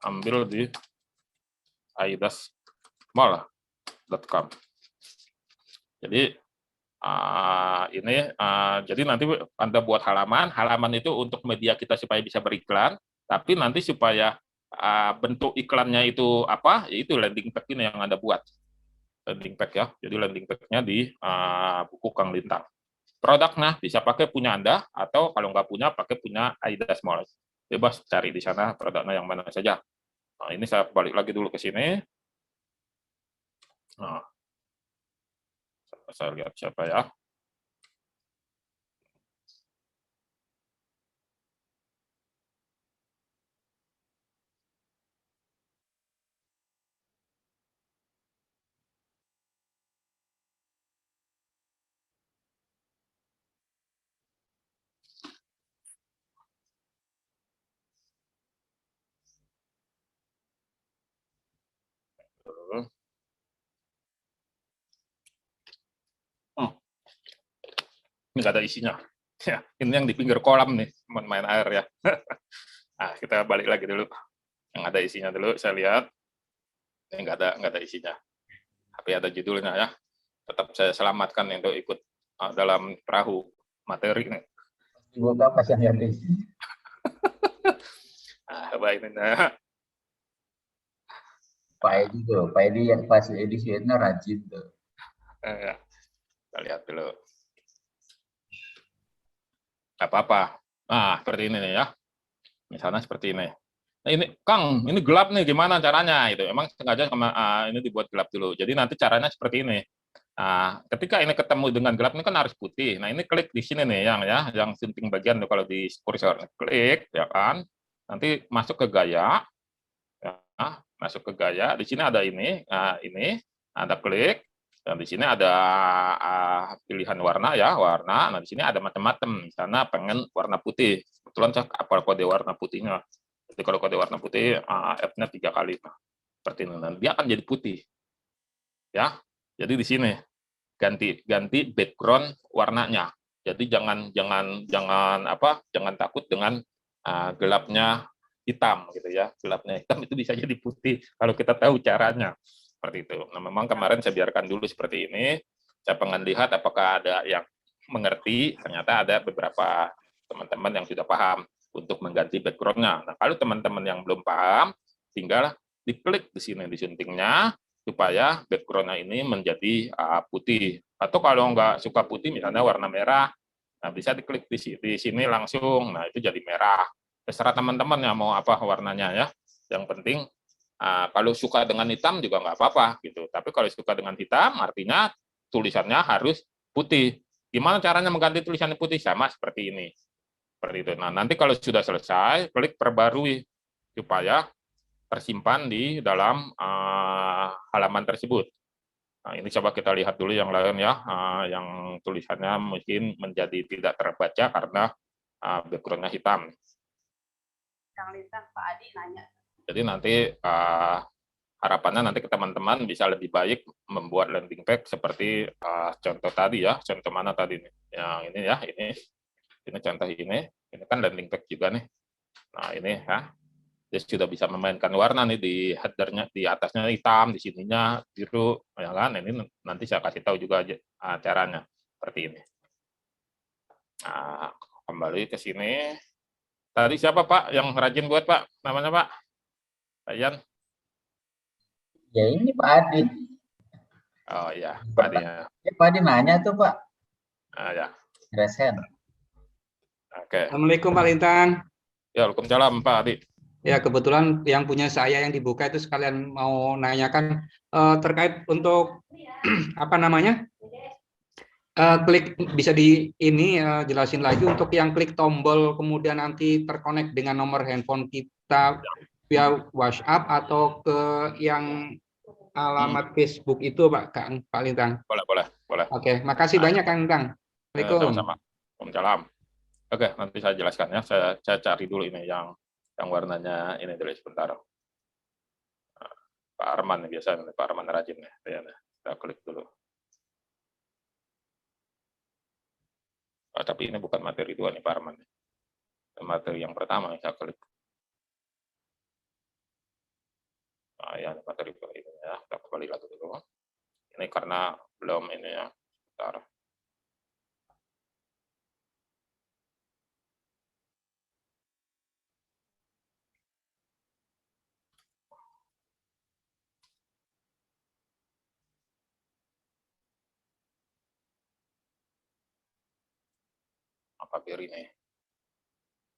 ambil di aidasmall.com. Jadi ini jadi nanti Anda buat halaman itu untuk media kita supaya bisa beriklan, tapi nanti supaya bentuk iklannya itu apa, yaitu landing page ini yang Anda buat. Landing page ya. Jadi landing page-nya di buku Kang Lintang. Produknya bisa pakai punya Anda, atau kalau nggak punya pakai punya AIDA Small. Bebas cari di sana produknya yang mana saja. Nah, ini saya balik lagi dulu ke sini. Nah, saya lihat siapa ya. Ini nggak ada isinya. Ya, ini yang di pinggir kolam nih, main air ya. Nah, kita balik lagi dulu. Yang ada isinya dulu, saya lihat. Ini nggak ada isinya. Tapi ada judulnya ya. Tetap saya selamatkan untuk ikut dalam perahu materi nih. Semoga pasien yang Baik ini. Nah. Pak Edi yang pas edisinya rajin tuh. Ya. Kita lihat dulu. Nggak apa-apa. Nah, seperti ini nih ya. Misalnya seperti ini. Nah, ini Kang, ini gelap nih, gimana caranya? Itu emang sengaja ini dibuat gelap dulu. Jadi nanti caranya seperti ini. Nah, ketika ini ketemu dengan gelap ini kan harus putih. Nah, ini klik di sini nih yang sunting bagian tuh kalau di kursor klik ya kan. Nanti masuk ke gaya. Ya, masuk ke gaya. Di sini ada ini. Nah, ini ada klik dan di sini ada pilihan warna ya, warna. Nah, di sini ada macam-macam. Misalnya pengen warna putih. Kebetulan saya apa kode warna putihnya. Jadi kalau kode warna putih F-nya 3 kali. Nah, seperti ini. Dan dia akan jadi putih. Ya. Jadi di sini ganti background warnanya. Jadi jangan takut dengan gelapnya hitam gitu ya. Gelapnya hitam itu bisa jadi putih kalau kita tahu caranya. Seperti itu. Nah, memang kemarin saya biarkan dulu seperti ini. Saya pengen lihat apakah ada yang mengerti. Ternyata ada beberapa teman-teman yang sudah paham untuk mengganti background-nya. Nah, kalau teman-teman yang belum paham, tinggal diklik di sini di suntingnya supaya background-nya ini menjadi putih. Atau kalau nggak suka putih, misalnya warna merah, nah bisa diklik di sini langsung, nah itu jadi merah. Terserah teman-teman yang mau apa warnanya ya. Yang penting kalau suka dengan hitam juga nggak apa-apa gitu. Tapi kalau suka dengan hitam, artinya tulisannya harus putih. Gimana caranya mengganti tulisannya putih? Sama seperti ini. Seperti itu. Nah, nanti kalau sudah selesai, klik perbarui supaya tersimpan di dalam halaman tersebut. Nah, ini coba kita lihat dulu yang lain ya, yang tulisannya mungkin menjadi tidak terbaca karena background-nya hitam. Kang Lintang, Pak Adi nanya. Jadi nanti harapannya nanti ke teman-teman bisa lebih baik membuat landing page seperti contoh tadi ya, contoh mana tadi nih? Yang ini ya, ini contoh ini kan landing page juga nih. Nah ini ya. Dia sudah bisa memainkan warna nih di header-nya, di atasnya hitam, di sininya biru, ya kan? Ini nanti saya kasih tahu juga caranya seperti ini. Nah, kembali ke sini. Tadi siapa Pak yang rajin buat Pak? Namanya Pak? Pak Yan? Ya ini Pak Adi. Oh iya, Pak Adi ya. Ya, Pak Adi nanya tuh Pak. Ya. Resen. Oke. Assalamualaikum Pak Lintang. Ya, waalaikumsalam Pak Adi. Ya, kebetulan yang punya saya yang dibuka itu sekalian mau nanyakan terkait untuk apa namanya? Klik bisa di ini jelasin lagi untuk yang klik tombol kemudian nanti terkonek dengan nomor handphone kita via WhatsApp atau ke yang alamat Facebook itu Pak Lintang. Boleh. Oke, makasih banyak Kang Lintang. Assalamualaikum. Sama-sama. Waalaikumsalam. Oke, nanti saya jelaskan ya. Saya cari dulu ini yang warnanya ini dulu sebentar. Pak Arman biasanya, Pak Arman rajin ya. Kita klik dulu. Tapi ini bukan materi 2 nih Pak Arman. Materi yang pertama saya klik. Nah, ya materi ini ya. Kita kembali lagi dulu. Ini karena belum ini ya. Bentar. Pak Beri nih.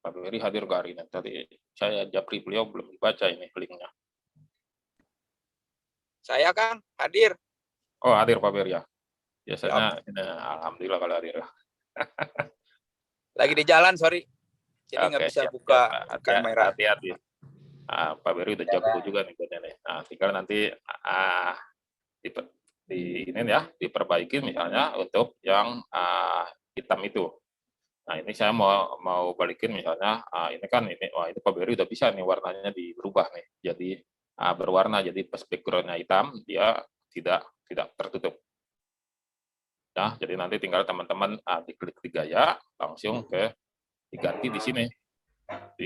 Pak Beri hadir ke hari ini. Tadi saya japri beliau belum dibaca ini linknya. Saya Kang hadir. Oh hadir Pak Beri ya. Biasanya ini, alhamdulillah kalau hadir. Lagi di jalan, sorry. Jadi nggak bisa buka kamera. Hati-hati. Pak Beri udah jago juga nih buatnya nih. Nah, tinggal nanti ini ya diperbaiki misalnya untuk yang hitam itu. Nah ini saya mau balikin misalnya ini kan ini ini Pak Beri udah bisa nih warnanya dirubah nih jadi berwarna, jadi pas backgroundnya hitam dia tidak tertutup. Nah jadi nanti tinggal teman-teman diklik di gaya langsung diganti di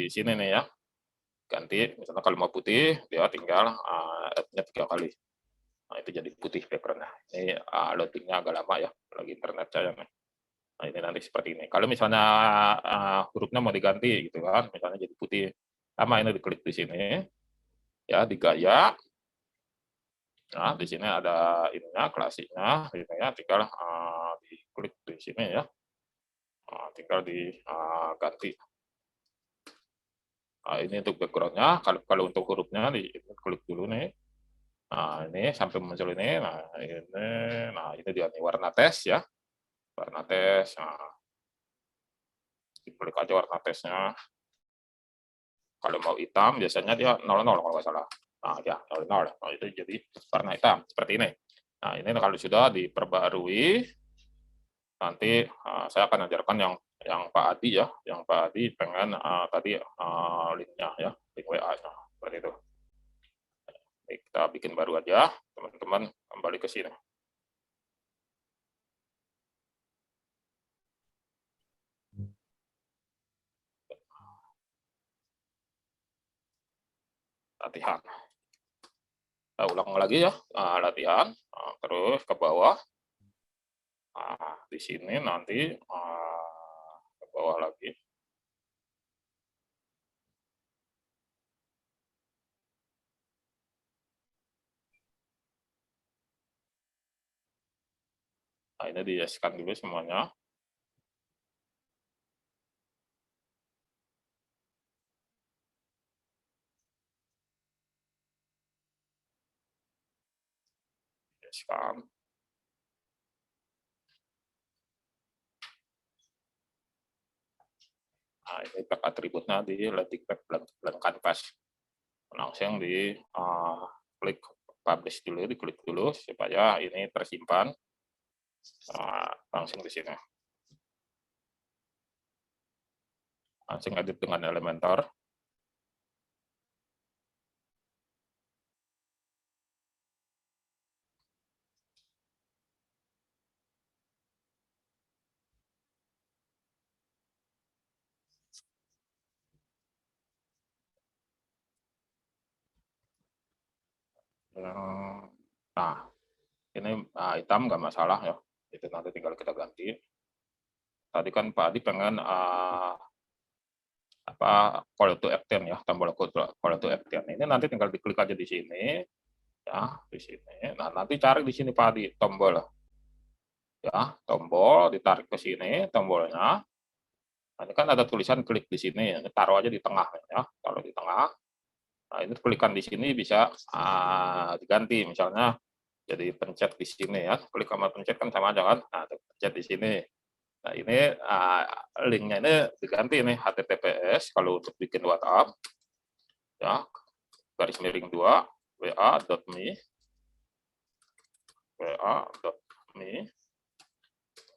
sini nih ya, ganti misalnya kalau mau putih dia tinggal add-nya 3 kali. Nah itu jadi putih backgroundnya. Ini loadingnya agak lama ya lagi internet saya nih. Nah ini nanti seperti ini. Kalau misalnya hurufnya mau diganti gitu kan, misalnya jadi putih, sama ini diklik di sini, ya di gaya. Nah di sini ada ininya, klasiknya, ini ya, tinggal diklik di sini ya, tinggal diganti. Nah, ini untuk backgroundnya. Kalau untuk hurufnya diklik dulu nih, Nah, ini sampai muncul ini. Nah, ini dia nih warna tes ya. Warna tes. Nah, diklik aja warna tesnya. Kalau mau hitam biasanya dia 00 kalau nggak salah. Nah, ya 00. Nah, itu jadi warna hitam seperti ini. Nah, ini kalau sudah diperbarui, nanti saya akan ajarkan yang Pak Adi ya, yang Pak Adi pengen tadi linknya ya, link WA-nya seperti itu. Baik, kita bikin baru aja, teman-teman kembali ke sini. Latihan. Kita ulang lagi ya, latihan, terus ke bawah. Di sini nanti ke bawah lagi. Nah, ini di-yes-kan dulu semuanya. Yes-kan. Nah, ini pack atributnya di landing page blank canvas. Langsung di klik publish dulu, diklik dulu supaya ini tersimpan. Langsung di sini. Langsung edit dengan Elementor. Nah, ini hitam nggak masalah ya. Itu nanti tinggal kita ganti. Tadi kan Pak Adi pengen call to action ya, tombol call to action. Ini nanti tinggal diklik aja di sini, ya di sini. Nah, nanti cari di sini Pak Adi tombol, ya tombol ditarik ke sini tombolnya. Nah, ini kan ada tulisan klik di sini, taruh aja di tengah ya, taruh di tengah. Nah, ini klikkan di sini bisa diganti, misalnya jadi pencet di sini ya, klik sama pencet kan sama aja kan. Nah, pencet di sini. Nah, ini linknya ini diganti nih HTTPS kalau untuk bikin WhatsApp ya, _2 wa.me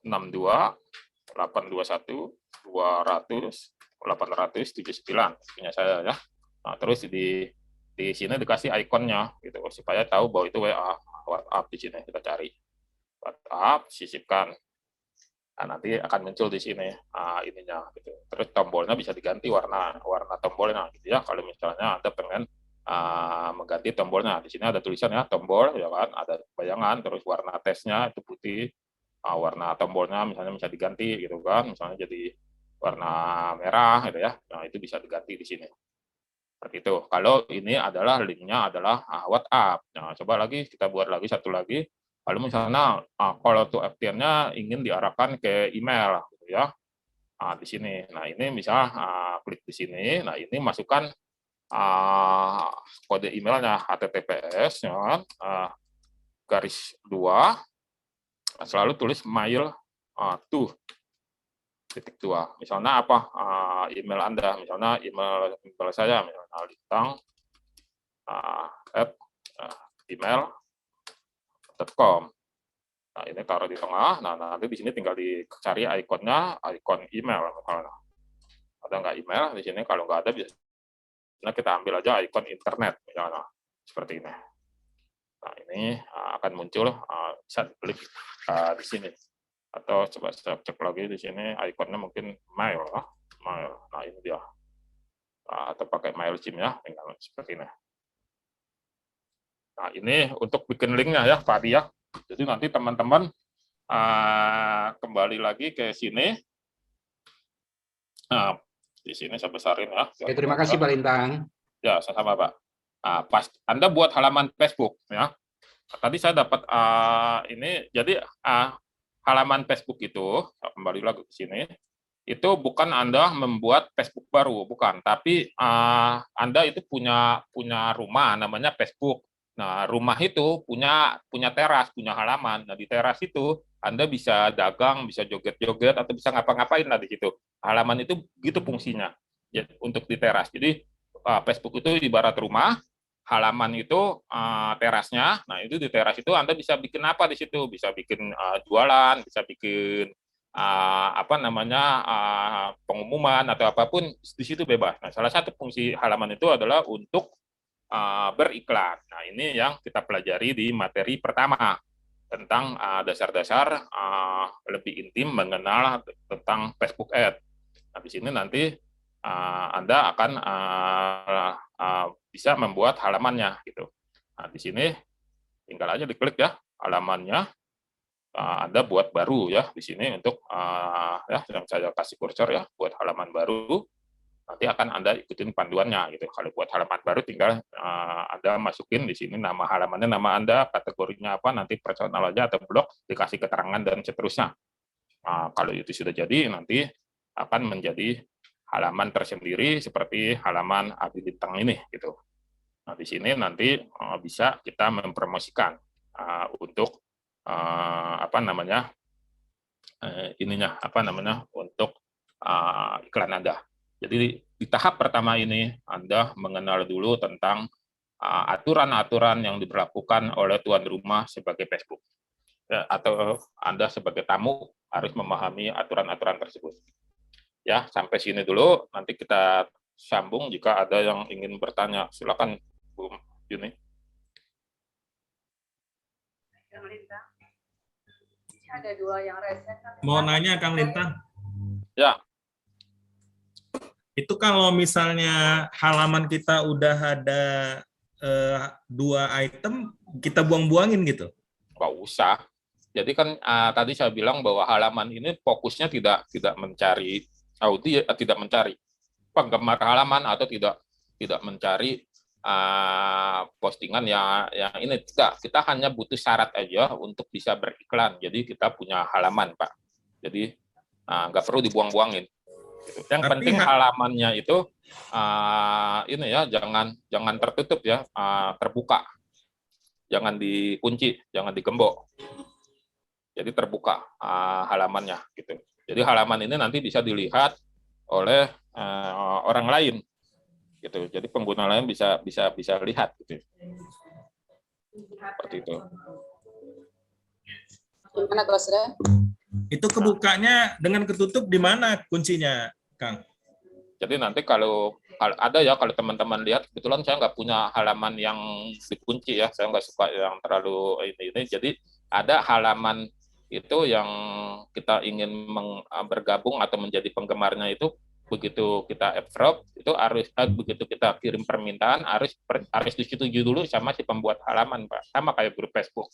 62.821.200.879 punya saya ya. Nah, terus di sini dikasih ikonnya gitu supaya tahu bahwa itu WhatsApp. Di sini kita cari WhatsApp, sisipkan. Nah, nanti akan muncul di sini ininya gitu. Terus tombolnya bisa diganti warna tombolnya gitu ya. Kalau misalnya Anda pengen mengganti tombolnya, di sini ada tulisannya tombol ya kan, ada bayangan, terus warna tesnya itu putih. Warna tombolnya misalnya bisa diganti gitu kan, misalnya jadi warna merah gitu ya. Nah, itu bisa diganti di sini. Seperti itu. Kalau ini adalah linknya adalah WhatsApp. Nah, coba lagi kita buat lagi satu lagi. Kalau misalnya call to action-nya ingin diarahkan ke email gitu ya. Di sini. Nah, ini bisa klik di sini. Nah, ini masukkan kode emailnya HTTPS ya, _2 selalu tulis mail to _2. Misalnya apa email Anda, misalnya email saya misalnya lintang @email.com. Nah, ini taruh di tengah. Nah, nanti di sini tinggal dicari ikonnya, ikon email misalnya. Ada nggak email di sini? Kalau nggak ada, biasanya kita ambil aja ikon internet misalnya seperti ini. Nah, ini akan muncul bisa diklik di sini. Atau coba saya cek lagi di sini ikonnya mungkin mail. Nah, ini dia. Atau pakai MailChimp ya, tinggal seperti ini. Nah, ini untuk bikin linknya ya, Pak Adi ya. Jadi nanti teman-teman kembali lagi ke sini. Nah, di sini saya besarin ya. Oke, terima kasih Pak Lintang. Ya, sama-sama Pak. Pas Anda buat halaman Facebook ya. Tadi saya dapat ini, jadi halaman Facebook itu, kembali lagi ke sini, itu bukan Anda membuat Facebook baru, bukan. Tapi Anda itu punya rumah namanya Facebook. Nah, rumah itu punya teras, punya halaman. Nah, di teras itu Anda bisa dagang, bisa joget-joget, atau bisa ngapa-ngapain lah di situ. Halaman itu gitu fungsinya ya, untuk di teras. Jadi Facebook itu ibarat rumah, halaman itu terasnya. Nah, itu di teras itu Anda bisa bikin apa di situ? Bisa bikin jualan, bisa bikin apa namanya pengumuman atau apapun di situ bebas. Nah, salah satu fungsi halaman itu adalah untuk beriklan. Nah, ini yang kita pelajari di materi pertama tentang dasar-dasar lebih intim mengenal tentang Facebook Ads. Nah, di sini nanti Anda akan bisa membuat halamannya gitu. Nah, di sini tinggal aja diklik ya halamannya. Anda buat baru ya di sini untuk ya yang saya kasih kursor ya buat halaman baru. Nanti akan Anda ikutin panduannya gitu. Kalau buat halaman baru tinggal Anda masukin di sini nama halamannya, nama Anda, kategorinya apa, nanti personal aja atau blog, dikasih keterangan dan seterusnya. Kalau itu sudah jadi, nanti akan menjadi halaman tersendiri seperti halaman Abilintang ini gitu. Nah, di sini nanti bisa kita mempromosikan untuk apa namanya untuk iklan Anda. Jadi di tahap pertama ini Anda mengenal dulu tentang aturan-aturan yang diberlakukan oleh tuan rumah sebagai Facebook. Ya, atau Anda sebagai tamu harus memahami aturan-aturan tersebut. Ya, sampai sini dulu, nanti kita sambung jika ada yang ingin bertanya. Silakan Bu Yuni. Ada dua yang resen. Mau nanya Kang Lintang. Ya. Itu kalau misalnya halaman kita udah ada 2 item, kita buang-buangin gitu? Nggak usah. Jadi kan tadi saya bilang bahwa halaman ini fokusnya tidak mencari tidak mencari penggemar halaman atau tidak mencari postingan yang ini. Kita hanya butuh syarat aja untuk bisa beriklan. Jadi kita punya halaman, Pak. Jadi nggak perlu dibuang-buangin. Yang penting halamannya itu ini ya, jangan tertutup ya, terbuka, jangan dikunci, jangan digembok. Jadi terbuka halamannya gitu. Jadi halaman ini nanti bisa dilihat oleh orang lain gitu. Jadi pengguna lain bisa lihat gitu. Seperti itu. Gimana kalau sudah? Itu kebukanya dengan ketutup di mana kuncinya, Kang? Jadi nanti kalau ada ya, kalau teman-teman lihat, kebetulan saya nggak punya halaman yang dikunci ya, saya nggak suka yang terlalu ini. Jadi ada halaman itu yang kita ingin bergabung atau menjadi penggemarnya itu, begitu kita approve itu harus begitu kita kirim permintaan harus disetujui dulu sama si pembuat halaman, Pak. Sama kayak grup Facebook.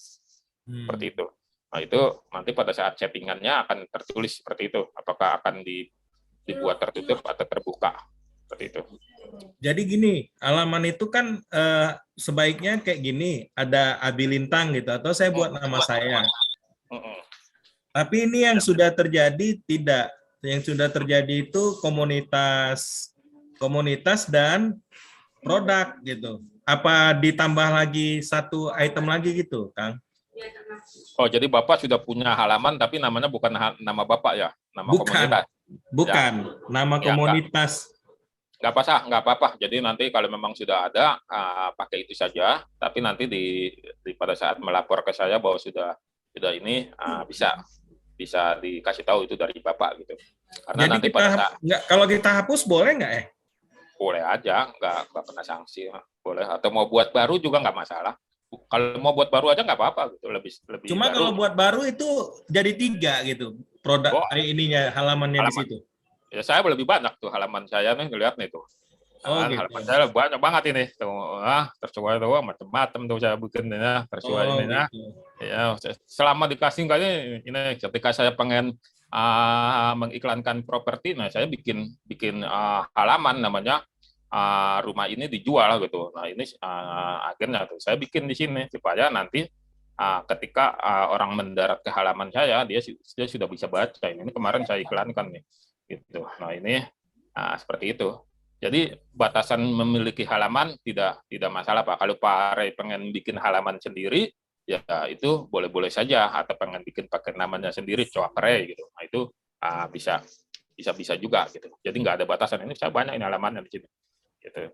Seperti itu. Nah, itu nanti pada saat settingannya akan tertulis seperti itu, apakah akan dibuat tertutup atau terbuka, seperti itu. Jadi gini, halaman itu kan sebaiknya kayak gini, ada Abilintang gitu, atau saya buat nama saya. Tapi ini yang sudah terjadi tidak. Yang sudah terjadi itu komunitas dan produk gitu. Apa ditambah lagi 1 item lagi gitu, Kang? Oh, jadi Bapak sudah punya halaman, tapi namanya bukan nama Bapak ya? Nama bukan, komunitas? Bukan, ya. Nama komunitas. Nggak apa-apa. Jadi nanti kalau memang sudah ada, pakai itu saja. Tapi nanti pada saat melapor ke saya bahwa sudah ini, bisa dikasih tahu itu dari Bapak gitu. Karena jadi nanti kalau kita hapus boleh nggak ya? Boleh aja, nggak kena sanksi. Boleh. Atau mau buat baru juga nggak masalah. Kalau mau buat baru aja nggak apa-apa gitu, lebih cuma baru. Kalau buat baru itu jadi 3 gitu produk ininya halamannya di situ. Ya saya lebih banyak tuh halaman saya nih, lihat nih tuh. Gitu. Halaman saya banyak banget ini tuh, tersesuai tuh macam-macam tuh saya bikin ya, tersesuai ini gitu. Ya. Selama dikasih kayaknya ini ketika saya pengen mengiklankan properti, nah saya bikin halaman namanya rumah ini dijual gitu. Nah ini akhirnya tuh saya bikin di sini supaya nanti ketika orang mendarat ke halaman saya dia sudah bisa baca. Ini kemarin saya iklankan nih gitu. Nah ini seperti itu. Jadi batasan memiliki halaman tidak masalah Pak. Kalau Pak Ray pengen bikin halaman sendiri, ya itu boleh-boleh saja. Atau pengen bikin pakai namanya sendiri, Coak Ray gitu. Nah itu bisa juga gitu. Jadi nggak ada batasan. Ini saya banyak ini halamannya di sini. Gitu.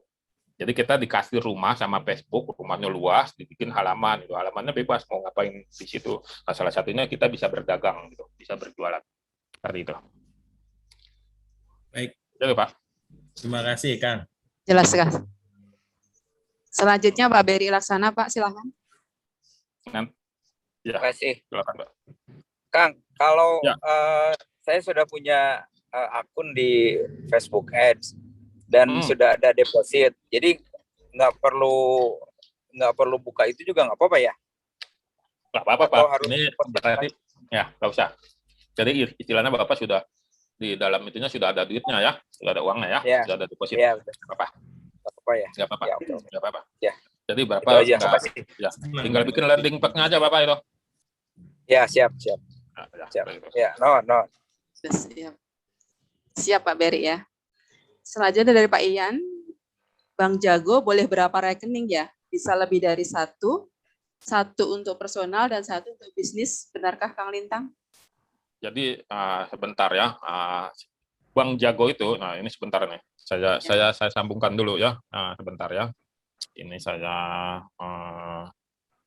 Jadi kita dikasih rumah sama Facebook, rumahnya luas, dibikin halaman. Itu halamannya bebas mau ngapain di situ. Nah, salah satunya kita bisa berdagang, gitu, bisa berjualan. Seperti itu. Baik. Jadi Pak. Terima kasih, Kang. Jelas, Kang. Selanjutnya Pak Beri Laksana, Pak, silakan. Ya, Terima kasih. silakan Pak. Kang, kalau Ya. saya sudah punya akun di Facebook Ads dan sudah ada deposit, jadi nggak perlu buka itu juga nggak apa-apa ya? Nggak apa-apa Pak. Ini berarti ya nggak usah. Jadi istilahnya Bapak sudah di dalam itunya sudah ada duitnya ya, sudah ada uangnya ya, sudah ada deposit. Ya, apa? Apa ya? Nggak apa-apa. Ya, nggak apa-apa. Ya. Jadi Bapak aja, ya, tinggal bikin landing page-nya aja Bapak itu. Ya, siap. Nah, siap. Ya, no. Siap Pak Beri ya. Selanjutnya dari Pak Ian, Bank Jago boleh berapa rekening ya? Bisa lebih dari satu untuk personal dan satu untuk bisnis. Benarkah Kang Lintang? Jadi sebentar ya, Bank Jago itu, nah ini sebentar nih, saya sambungkan dulu ya, sebentar ya. Ini saya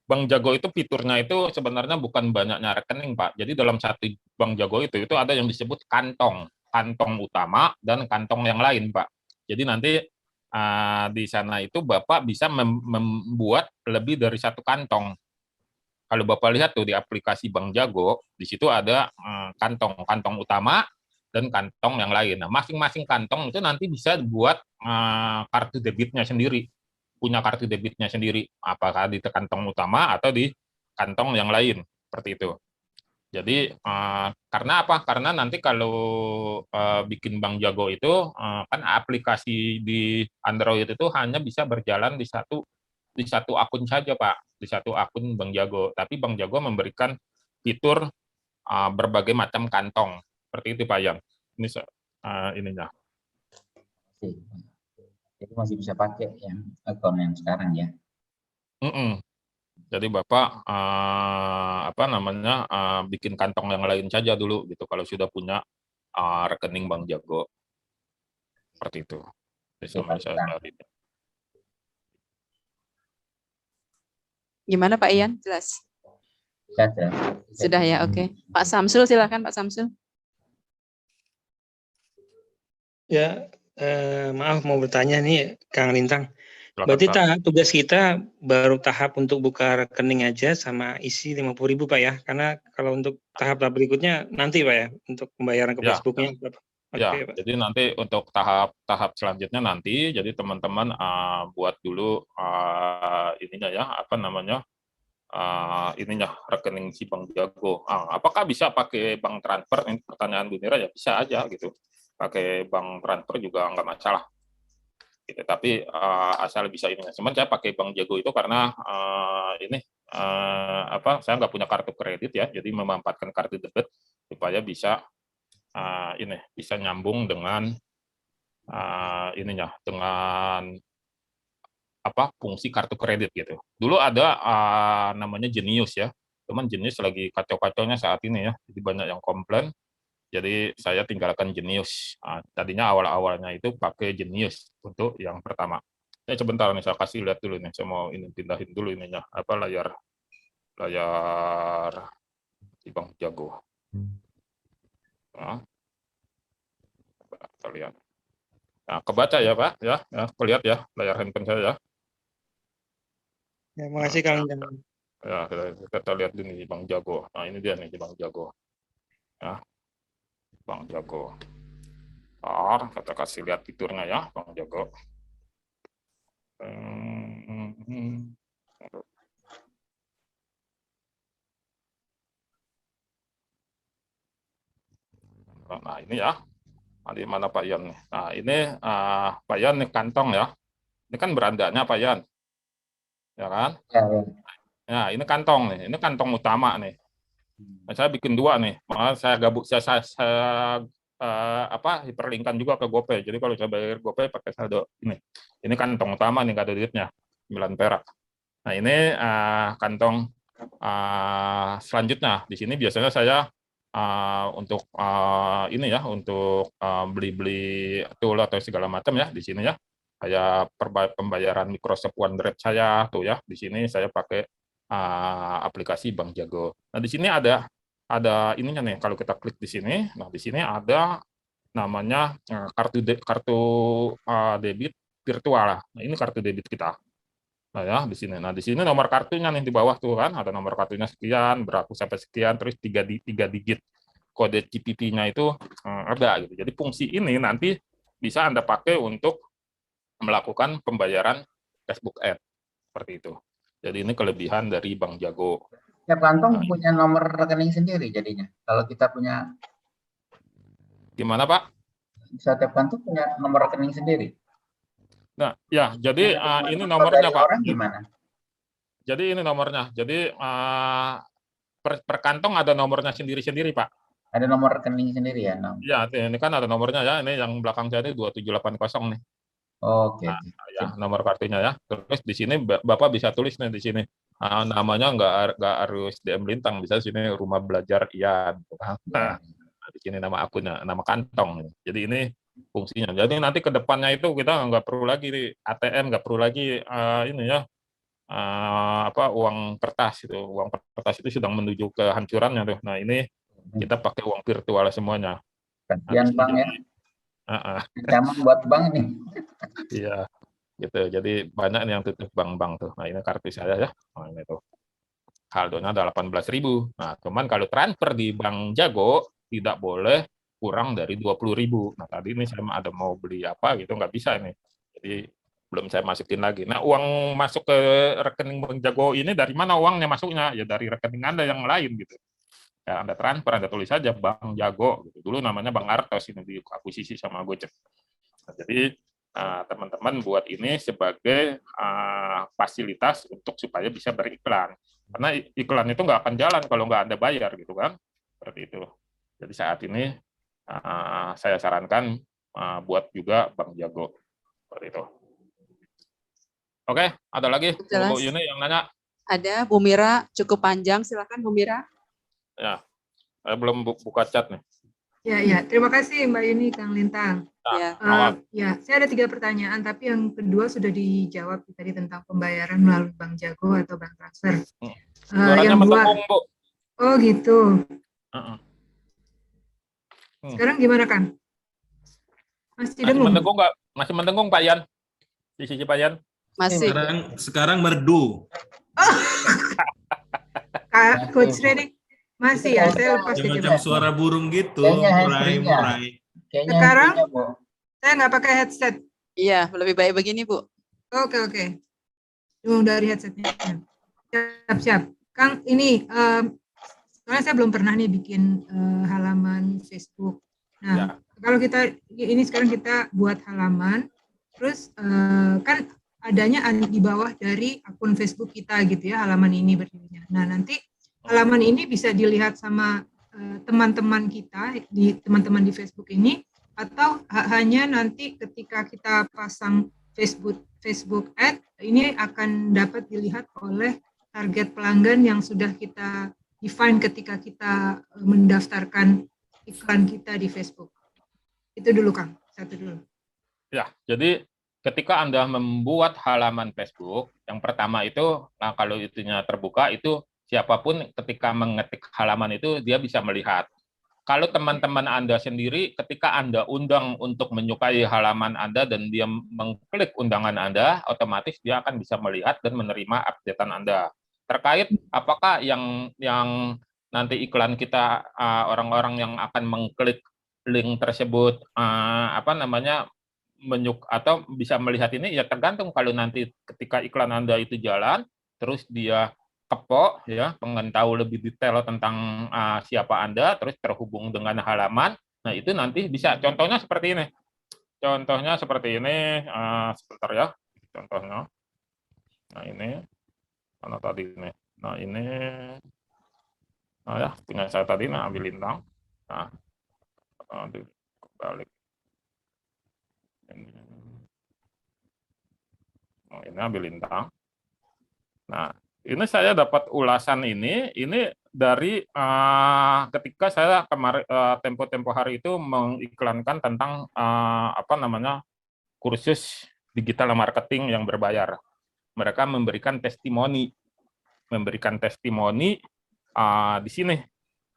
Bank Jago itu fiturnya itu sebenarnya bukan banyaknya rekening Pak. Jadi dalam satu Bank Jago itu ada yang disebut kantong utama dan kantong yang lain Pak. Jadi nanti di sana itu Bapak bisa membuat lebih dari satu kantong. Kalau Bapak lihat tuh di aplikasi Bank Jago, di situ ada kantong utama dan kantong yang lain. Nah, masing-masing kantong itu nanti bisa buat kartu debitnya sendiri, punya kartu debitnya sendiri, apakah di kantong utama atau di kantong yang lain, seperti itu. Jadi karena apa? Karena nanti kalau bikin Bank Jago itu kan aplikasi di Android itu hanya bisa berjalan di satu akun saja Pak, di satu akun Bank Jago. Tapi Bank Jago memberikan fitur berbagai macam kantong, seperti itu Pak Yan. Ini ininya. Jadi masih bisa pakai yang akun yang sekarang ya. Jadi Bapak bikin kantong yang lain saja dulu gitu. Kalau sudah punya rekening Bank Jago, seperti itu. Gimana Pak Ian? Jelas? Sudah ya, oke. Pak Samsul, silakan Pak Samsul. Ya, maaf mau bertanya nih Kang Lintang. Berarti tugas kita baru tahap untuk buka rekening aja sama isi 50.000 Pak ya? Karena kalau untuk tahap berikutnya nanti Pak ya, untuk pembayaran ke Facebooknya berapa? Ya, jadi nanti untuk tahap selanjutnya nanti, jadi teman-teman buat dulu ininya ya, rekening si Bank Jago. Apakah bisa pakai bank transfer? Ini pertanyaan Bu Mira, ya bisa aja gitu. Pakai bank transfer juga nggak masalah. Gitu. Tapi asal bisa ini. Cuman saya pakai Bank Jago itu karena saya nggak punya kartu kredit ya, jadi memanfaatkan kartu debit supaya bisa bisa nyambung dengan fungsi kartu kredit gitu. Dulu ada namanya Genius ya, cuman Genius lagi kacau-kacaunya saat ini ya, jadi banyak yang komplain. Jadi saya tinggalkan Genius. Tadinya awal-awalnya itu pakai Genius untuk yang pertama. Sebentar nih saya kasih lihat dulu nih, saya mau pindahin dulu ininya layar di Bank Jago. Nah, kita lihat. Nah, kebaca ya Pak, ya, lihat ya layar handphone saya ya. Ya, makasih Kang. Ya, kita lihat dulu di Bank Jago. Nah, ini dia nih di Bank Jago. Ya, Bank Jago. Kita kasih lihat fiturnya ya, Bank Jago. Nah, ini ya. Di mana Pak Yan nih? Nah, ini Pak Yan nih kantong ya. Ini kan berandanya Pak Yan. Ya kan? Ya, ini kantong nih. Ini kantong utama nih. Nah, saya bikin dua nih. Maka saya hiperlinkkan juga ke GoPay. Jadi kalau saya bayar GoPay pakai saldo ini kantong utama nih, nggak ada duitnya 9 perak. Nah ini kantong selanjutnya. Di sini biasanya saya untuk ini ya, untuk beli-beli tool atau segala macam ya di sini ya. Kayak pembayaran Microsoft OneDrive saya tuh ya. Di sini saya pakai aplikasi Bank Jago. Nah di sini ada ininya nih, kalau kita klik di sini, nah di sini ada namanya kartu debit virtual. Nah ini kartu debit kita. Nah ya di sini. Nah di sini nomor kartunya nih di bawah tuh kan, ada nomor kartunya sekian, berlaku sampai sekian, terus 3 digit kode CPP-nya itu ada gitu. Jadi fungsi ini nanti bisa Anda pakai untuk melakukan pembayaran Facebook Ads seperti itu. Jadi ini kelebihan dari Bank Jago. Tiap kantong punya nomor rekening sendiri jadinya. Kalau kita punya, gimana Pak? setiap kantong punya nomor rekening sendiri. Nah, ya, jadi ini nomornya Pak. Orang gimana? Jadi ini nomornya. Jadi per kantong ada nomornya sendiri-sendiri Pak. Ada nomor rekening sendiri ya? Ya, ini kan ada nomornya ya. Ini yang belakang saya ini 2780 nih. Oke. Nah, ya, nomor kartunya ya. Terus di sini Bapak bisa tulis nih di sini. Namanya nggak harus DM Lintang, bisa sini Rumah Belajar Ian. Nah, di sini nama akunnya, nama kantong. Jadi ini fungsinya. Jadi nanti ke depannya itu kita nggak perlu lagi ATM, nggak perlu lagi ini ya uang kertas itu. Uang kertas itu sedang menuju kehancurannya tuh. Nah ini kita pakai uang virtual semuanya. Kasihan Bang ya. Zaman buat bank nih. Iya, gitu. Jadi banyak yang tutup bank-bank tuh. Nah ini kartu saya ya. Nah, ini tuh. Saldonya ada 18.000. Nah cuman kalau transfer di Bank Jago tidak boleh kurang dari 20.000. Nah tadi ini saya ada mau beli apa gitu nggak bisa ini. Jadi belum saya masukin lagi. Nah uang masuk ke rekening Bank Jago ini dari mana uangnya masuknya? Ya dari rekening Anda yang lain gitu. Ya, Anda transfer, Anda tulis saja Bank Jago. Gitu. Dulu namanya Bank Artos, ini diakuisisi sama Gojek. Nah, jadi teman-teman buat ini sebagai fasilitas untuk supaya bisa beriklan. Karena iklan itu nggak akan jalan kalau nggak Anda bayar, gitu kan? Seperti itu. Jadi saat ini saya sarankan buat juga Bank Jago. Seperti itu. Oke, ada lagi Bu Yuni yang nanya? Ada, Bu Mira, cukup panjang. Silakan Bu Mira. Ya, saya belum buka chat nih. Ya, terima kasih Mbak Yuni, Kang Lintang. Ya, saya ada 3 pertanyaan, tapi yang kedua sudah dijawab tadi tentang pembayaran melalui Bank Jago atau Bank Transfer. Yang dua, Bu. Oh gitu. Sekarang gimana Kang? Masih dengung? Masih mendengung Pak Yan? Di sisi Pak Yan? Masih. Sekarang merdu. Kak Coach Reddy. Masih ya, saya lepas ya, macam suara burung gitu, murai. Sekarang saya nggak pakai headset. Iya, lebih baik begini Bu. Oke. Dari headsetnya. Siap. Kang, ini soalnya saya belum pernah nih bikin halaman Facebook. Nah, kalau kita ini sekarang kita buat halaman, terus kan adanya di bawah dari akun Facebook kita gitu ya, halaman ini berdirinya. Nah, nanti halaman ini bisa dilihat sama teman-teman kita, teman-teman di Facebook ini, atau hanya nanti ketika kita pasang Facebook Ad, ini akan dapat dilihat oleh target pelanggan yang sudah kita define ketika kita mendaftarkan iklan kita di Facebook. Itu dulu Kang, satu dulu. Ya, jadi ketika Anda membuat halaman Facebook, yang pertama itu, nah kalau itunya terbuka, itu siapapun ketika mengetik halaman itu dia bisa melihat. Kalau teman-teman Anda sendiri, ketika Anda undang untuk menyukai halaman Anda dan dia mengklik undangan Anda, otomatis dia akan bisa melihat dan menerima updatean Anda. Terkait apakah yang nanti iklan kita, orang-orang yang akan mengklik link tersebut, atau bisa melihat ini, ya tergantung. Kalau nanti ketika iklan Anda itu jalan, terus dia kepo ya, pengen tahu lebih detail tentang siapa Anda, terus terhubung dengan halaman, nah itu nanti bisa. Contohnya seperti ini. Sebentar ya, contohnya. Nah ini, mana tadi ini? Nah ini, ya punya saya tadi, ambil lintang. Nah, balik. Oh, ini Halilintar. Nah, ini saya dapat ulasan ini dari ketika saya kemarin tempo hari itu mengiklankan tentang kursus digital marketing yang berbayar. Mereka memberikan testimoni di sini,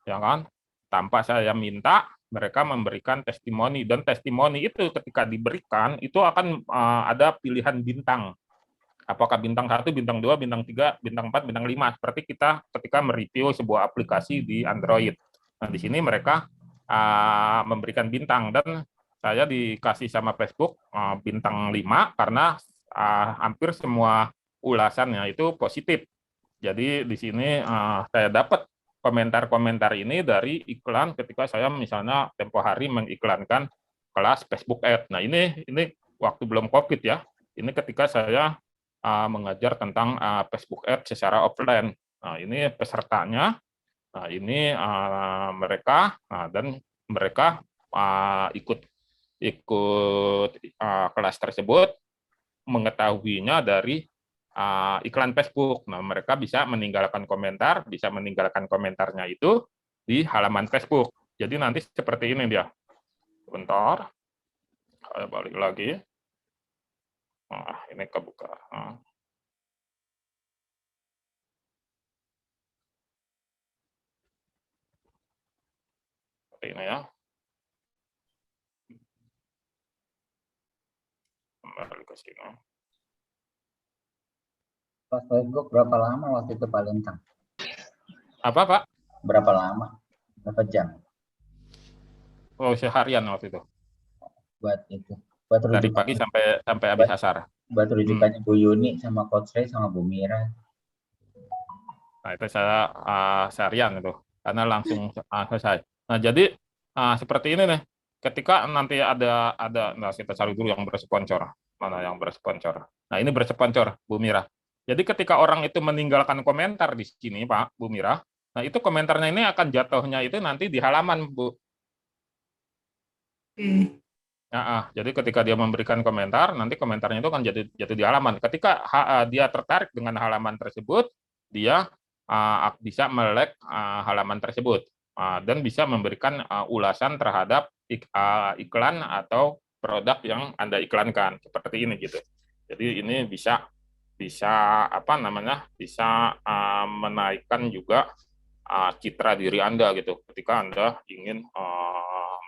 ya kan? Tanpa saya minta, mereka memberikan testimoni, dan testimoni itu ketika diberikan itu akan ada pilihan bintang. Apakah bintang 1, bintang 2, bintang 3, bintang 4, bintang 5, seperti kita ketika mereview sebuah aplikasi di Android. Nah, di sini mereka memberikan bintang, dan saya dikasih sama Facebook bintang 5 karena hampir semua ulasannya itu positif. Jadi di sini saya dapat komentar-komentar ini dari iklan ketika saya misalnya tempo hari mengiklankan kelas Facebook Ads. Nah, ini waktu belum COVID ya. Ini ketika saya mengajar tentang Facebook Ads secara offline. Nah, ini pesertanya, nah, ini mereka, dan mereka ikut kelas tersebut mengetahuinya dari iklan Facebook. Nah, mereka bisa meninggalkan komentarnya itu di halaman Facebook. Jadi nanti seperti ini dia. Bentar, saya balik lagi. Nah, ini kebuka. Seperti ini ya. Kembali ke sini. Pas Facebook berapa lama waktu itu Pak Lintang? Apa, Pak? Berapa lama? Berapa jam? Oh, seharian waktu itu. Buat itu. Buat dari pagi sampai habis asar. Buat rujukannya Bu Yuni sama Coach Ray sama Bu Mira. Nah, itu saya seharian itu, karena langsung selesai. Nah, jadi seperti ini nih. Ketika nanti ada nah kita cari dulu yang bersponsor. Mana yang bersponsor? Nah, ini bersponsor Bu Mira. Jadi ketika orang itu meninggalkan komentar di sini, Pak, Bu Mira, nah itu komentarnya ini akan jatuhnya itu nanti di halaman, Bu. Jadi ketika dia memberikan komentar, nanti komentarnya itu akan jatuh di halaman. Ketika dia tertarik dengan halaman tersebut, dia bisa melek halaman tersebut dan bisa memberikan ulasan terhadap iklan atau produk yang Anda iklankan, seperti ini gitu. Jadi ini bisa menaikkan juga citra diri Anda gitu ketika Anda ingin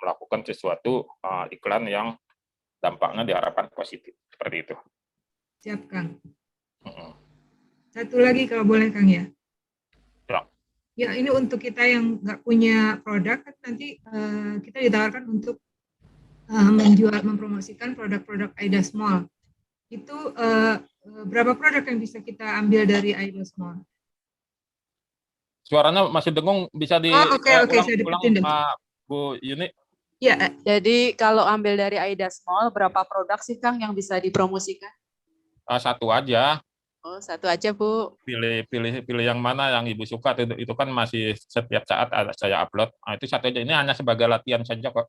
melakukan sesuatu iklan yang dampaknya diharapkan positif, seperti itu. Siap, Kang. Satu lagi kalau boleh, Kang ya. Ya, ini untuk kita yang nggak punya produk, kan nanti kita ditawarkan untuk mempromosikan produk-produk Aida Small. Itu berapa produk yang bisa kita ambil dari Aida Small? Suaranya masih dengung, bisa ulang, Bu Yuni? Ya, jadi kalau ambil dari Aida Small, berapa produk sih Kang yang bisa dipromosikan? Satu aja. Oh, satu aja, Bu. Pilih yang mana yang Ibu suka, itu kan masih setiap saat saya upload. Nah, itu satu aja, ini hanya sebagai latihan saja kok.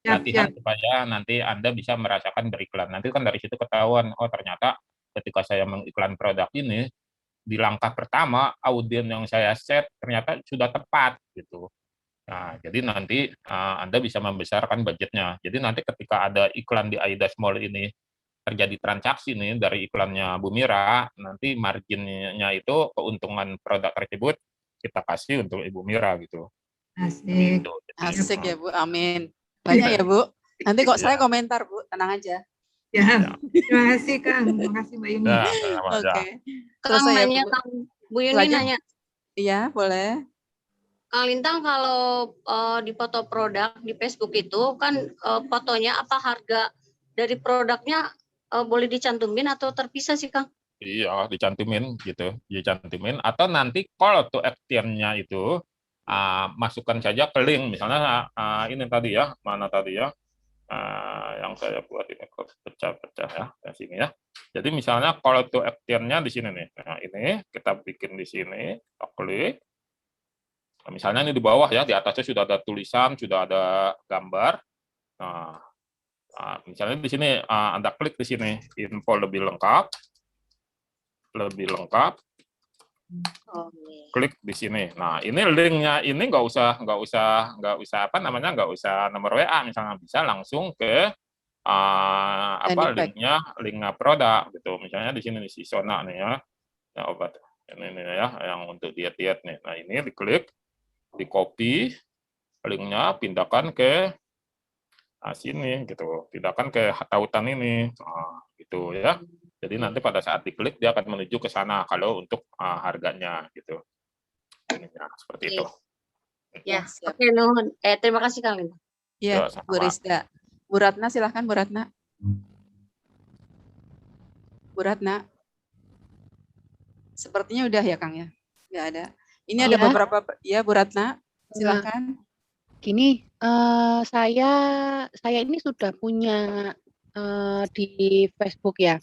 Latihan supaya nanti Anda bisa merasakan beriklan. Nanti kan dari situ ketahuan, oh ternyata ketika saya mengiklan produk ini, di langkah pertama, audiens yang saya set ternyata sudah tepat gitu. Nah, jadi nanti Anda bisa membesarkan budgetnya. Jadi nanti ketika ada iklan di Aida Small ini terjadi transaksi nih dari iklannya Bu Mira, nanti marginnya itu keuntungan produk tersebut kita kasih untuk Ibu Mira gitu. Asik. Gitu. Asik ya Bu, amin. Banyak ya Bu. Nanti kok saya komentar Bu, tenang aja. Ya, terima kasih Kang, terima kasih Mbak Yuni. Oke. Terus nanya Kang, Bu Yuni nanya. Iya, boleh. Kang Lintang, kalau di foto produk di Facebook itu kan fotonya apa harga dari produknya boleh dicantumin atau terpisah sih Kang? Iya, dicantumin gitu, dicantumin. Atau nanti call to action-nya itu masukkan saja ke link, misalnya ini tadi ya, mana tadi ya, yang saya buat ini pecah-pecah ya, di sini ya. Jadi misalnya call to action-nya di sini nih. Nah, ini kita bikin di sini, kita klik. Nah, misalnya ini di bawah ya, di atasnya sudah ada tulisan, sudah ada gambar. Nah, misalnya di sini Anda klik di sini info lebih lengkap, klik di sini. Nah, ini linknya ini nggak usah apa namanya, nggak usah nomor WA misalnya, bisa langsung ke linknya produk gitu. Misalnya di sini si Sona nih ya obat ini ya yang untuk diet nih. Nah, ini diklik, di copy linknya, pindahkan ke sini gitu, pindahkan ke tautan ini, gitu ya. Jadi nanti pada saat diklik dia akan menuju ke sana kalau untuk harganya gitu. Ini ya, seperti itu. Ya, oke, nuhun. Terima kasih Kang Lintang. Iya, Bu Rizda. Bu Ratna silahkan Bu Ratna. Bu Ratna. Sepertinya udah ya Kang ya? Nggak ada. Ini ada beberapa, ya Bu Ratna, silahkan. Gini, saya ini sudah punya di Facebook ya.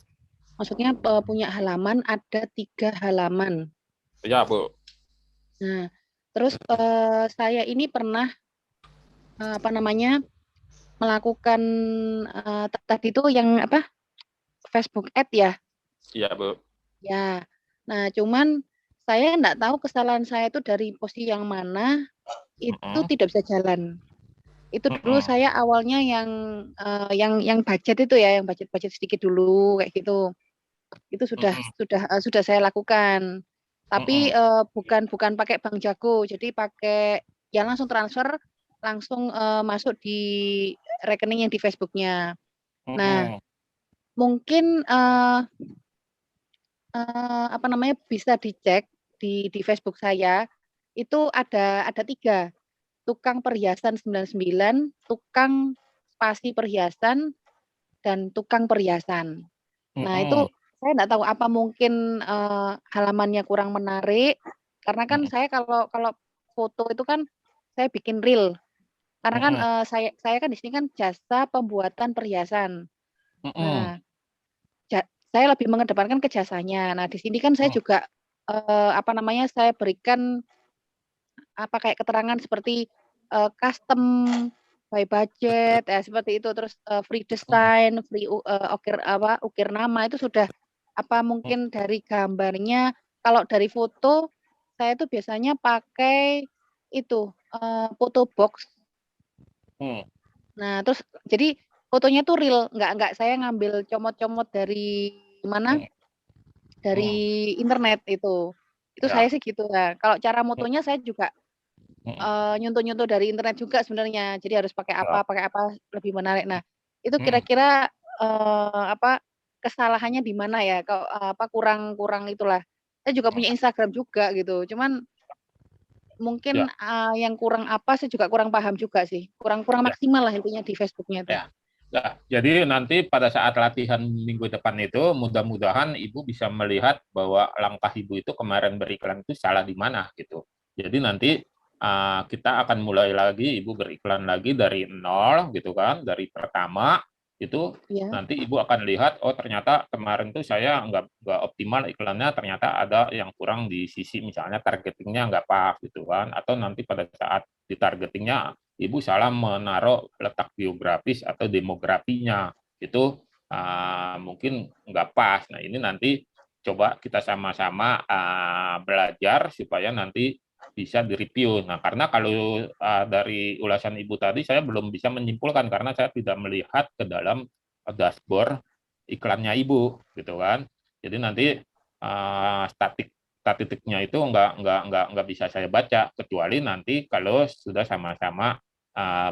Maksudnya punya halaman, ada 3 halaman. Ya Bu. Nah, terus saya ini pernah melakukan tadi itu yang apa? Facebook Ad ya. Iya Bu. Ya. Nah, cuman saya enggak tahu kesalahan saya itu dari posisi yang mana itu tidak bisa jalan. Itu dulu saya awalnya yang budget itu ya, yang budget sedikit dulu kayak gitu. Itu sudah saya lakukan. Tapi bukan pakai Bank Jago, jadi pakai ya langsung transfer, langsung masuk di rekening yang di Facebooknya. Nah, mungkin bisa dicek di Facebook saya itu ada 3, tukang perhiasan 99, tukang spasi perhiasan, dan tukang perhiasan. Nah itu saya nggak tahu apa mungkin halamannya kurang menarik, karena kan saya kalau foto itu kan saya bikin reel, karena kan saya kan di sini kan jasa pembuatan perhiasan. Nah, saya lebih mengedepankan ke jasanya. Nah di sini kan saya juga saya berikan kayak keterangan seperti custom by budget seperti itu, terus free design, free ukir nama, itu sudah mungkin dari gambarnya. Kalau dari foto saya tuh biasanya pakai itu photo box. Nah terus jadi fotonya tuh real, nggak saya ngambil comot-comot dari mana, dari internet itu saya sih gitu ya. Kalau cara motonya saya juga nyuntuh dari internet juga sebenarnya, jadi harus pakai apa lebih menarik. Nah itu kira-kira kesalahannya di mana ya, kurang itulah. Saya juga punya Instagram juga gitu, cuman mungkin yang kurang saya juga kurang paham juga sih, kurang maksimal lah intinya di Facebooknya itu. Nah, jadi nanti pada saat latihan minggu depan itu mudah-mudahan Ibu bisa melihat bahwa langkah Ibu itu kemarin beriklan itu salah di mana gitu. Jadi nanti kita akan mulai lagi, Ibu beriklan lagi dari nol gitu kan, dari pertama itu nanti Ibu akan lihat, oh ternyata kemarin tuh saya nggak optimal iklannya, ternyata ada yang kurang di sisi misalnya targetingnya nggak pas gitu kan, atau nanti pada saat di targetingnya Ibu salah menaruh letak geografis atau demografinya, itu mungkin nggak pas. Nah ini nanti coba kita sama-sama belajar supaya nanti bisa direview. Nah karena kalau dari ulasan Ibu tadi saya belum bisa menyimpulkan karena saya tidak melihat ke dalam dashboard iklannya Ibu, gitu kan. Jadi nanti statistiknya itu nggak bisa saya baca, kecuali nanti kalau sudah sama-sama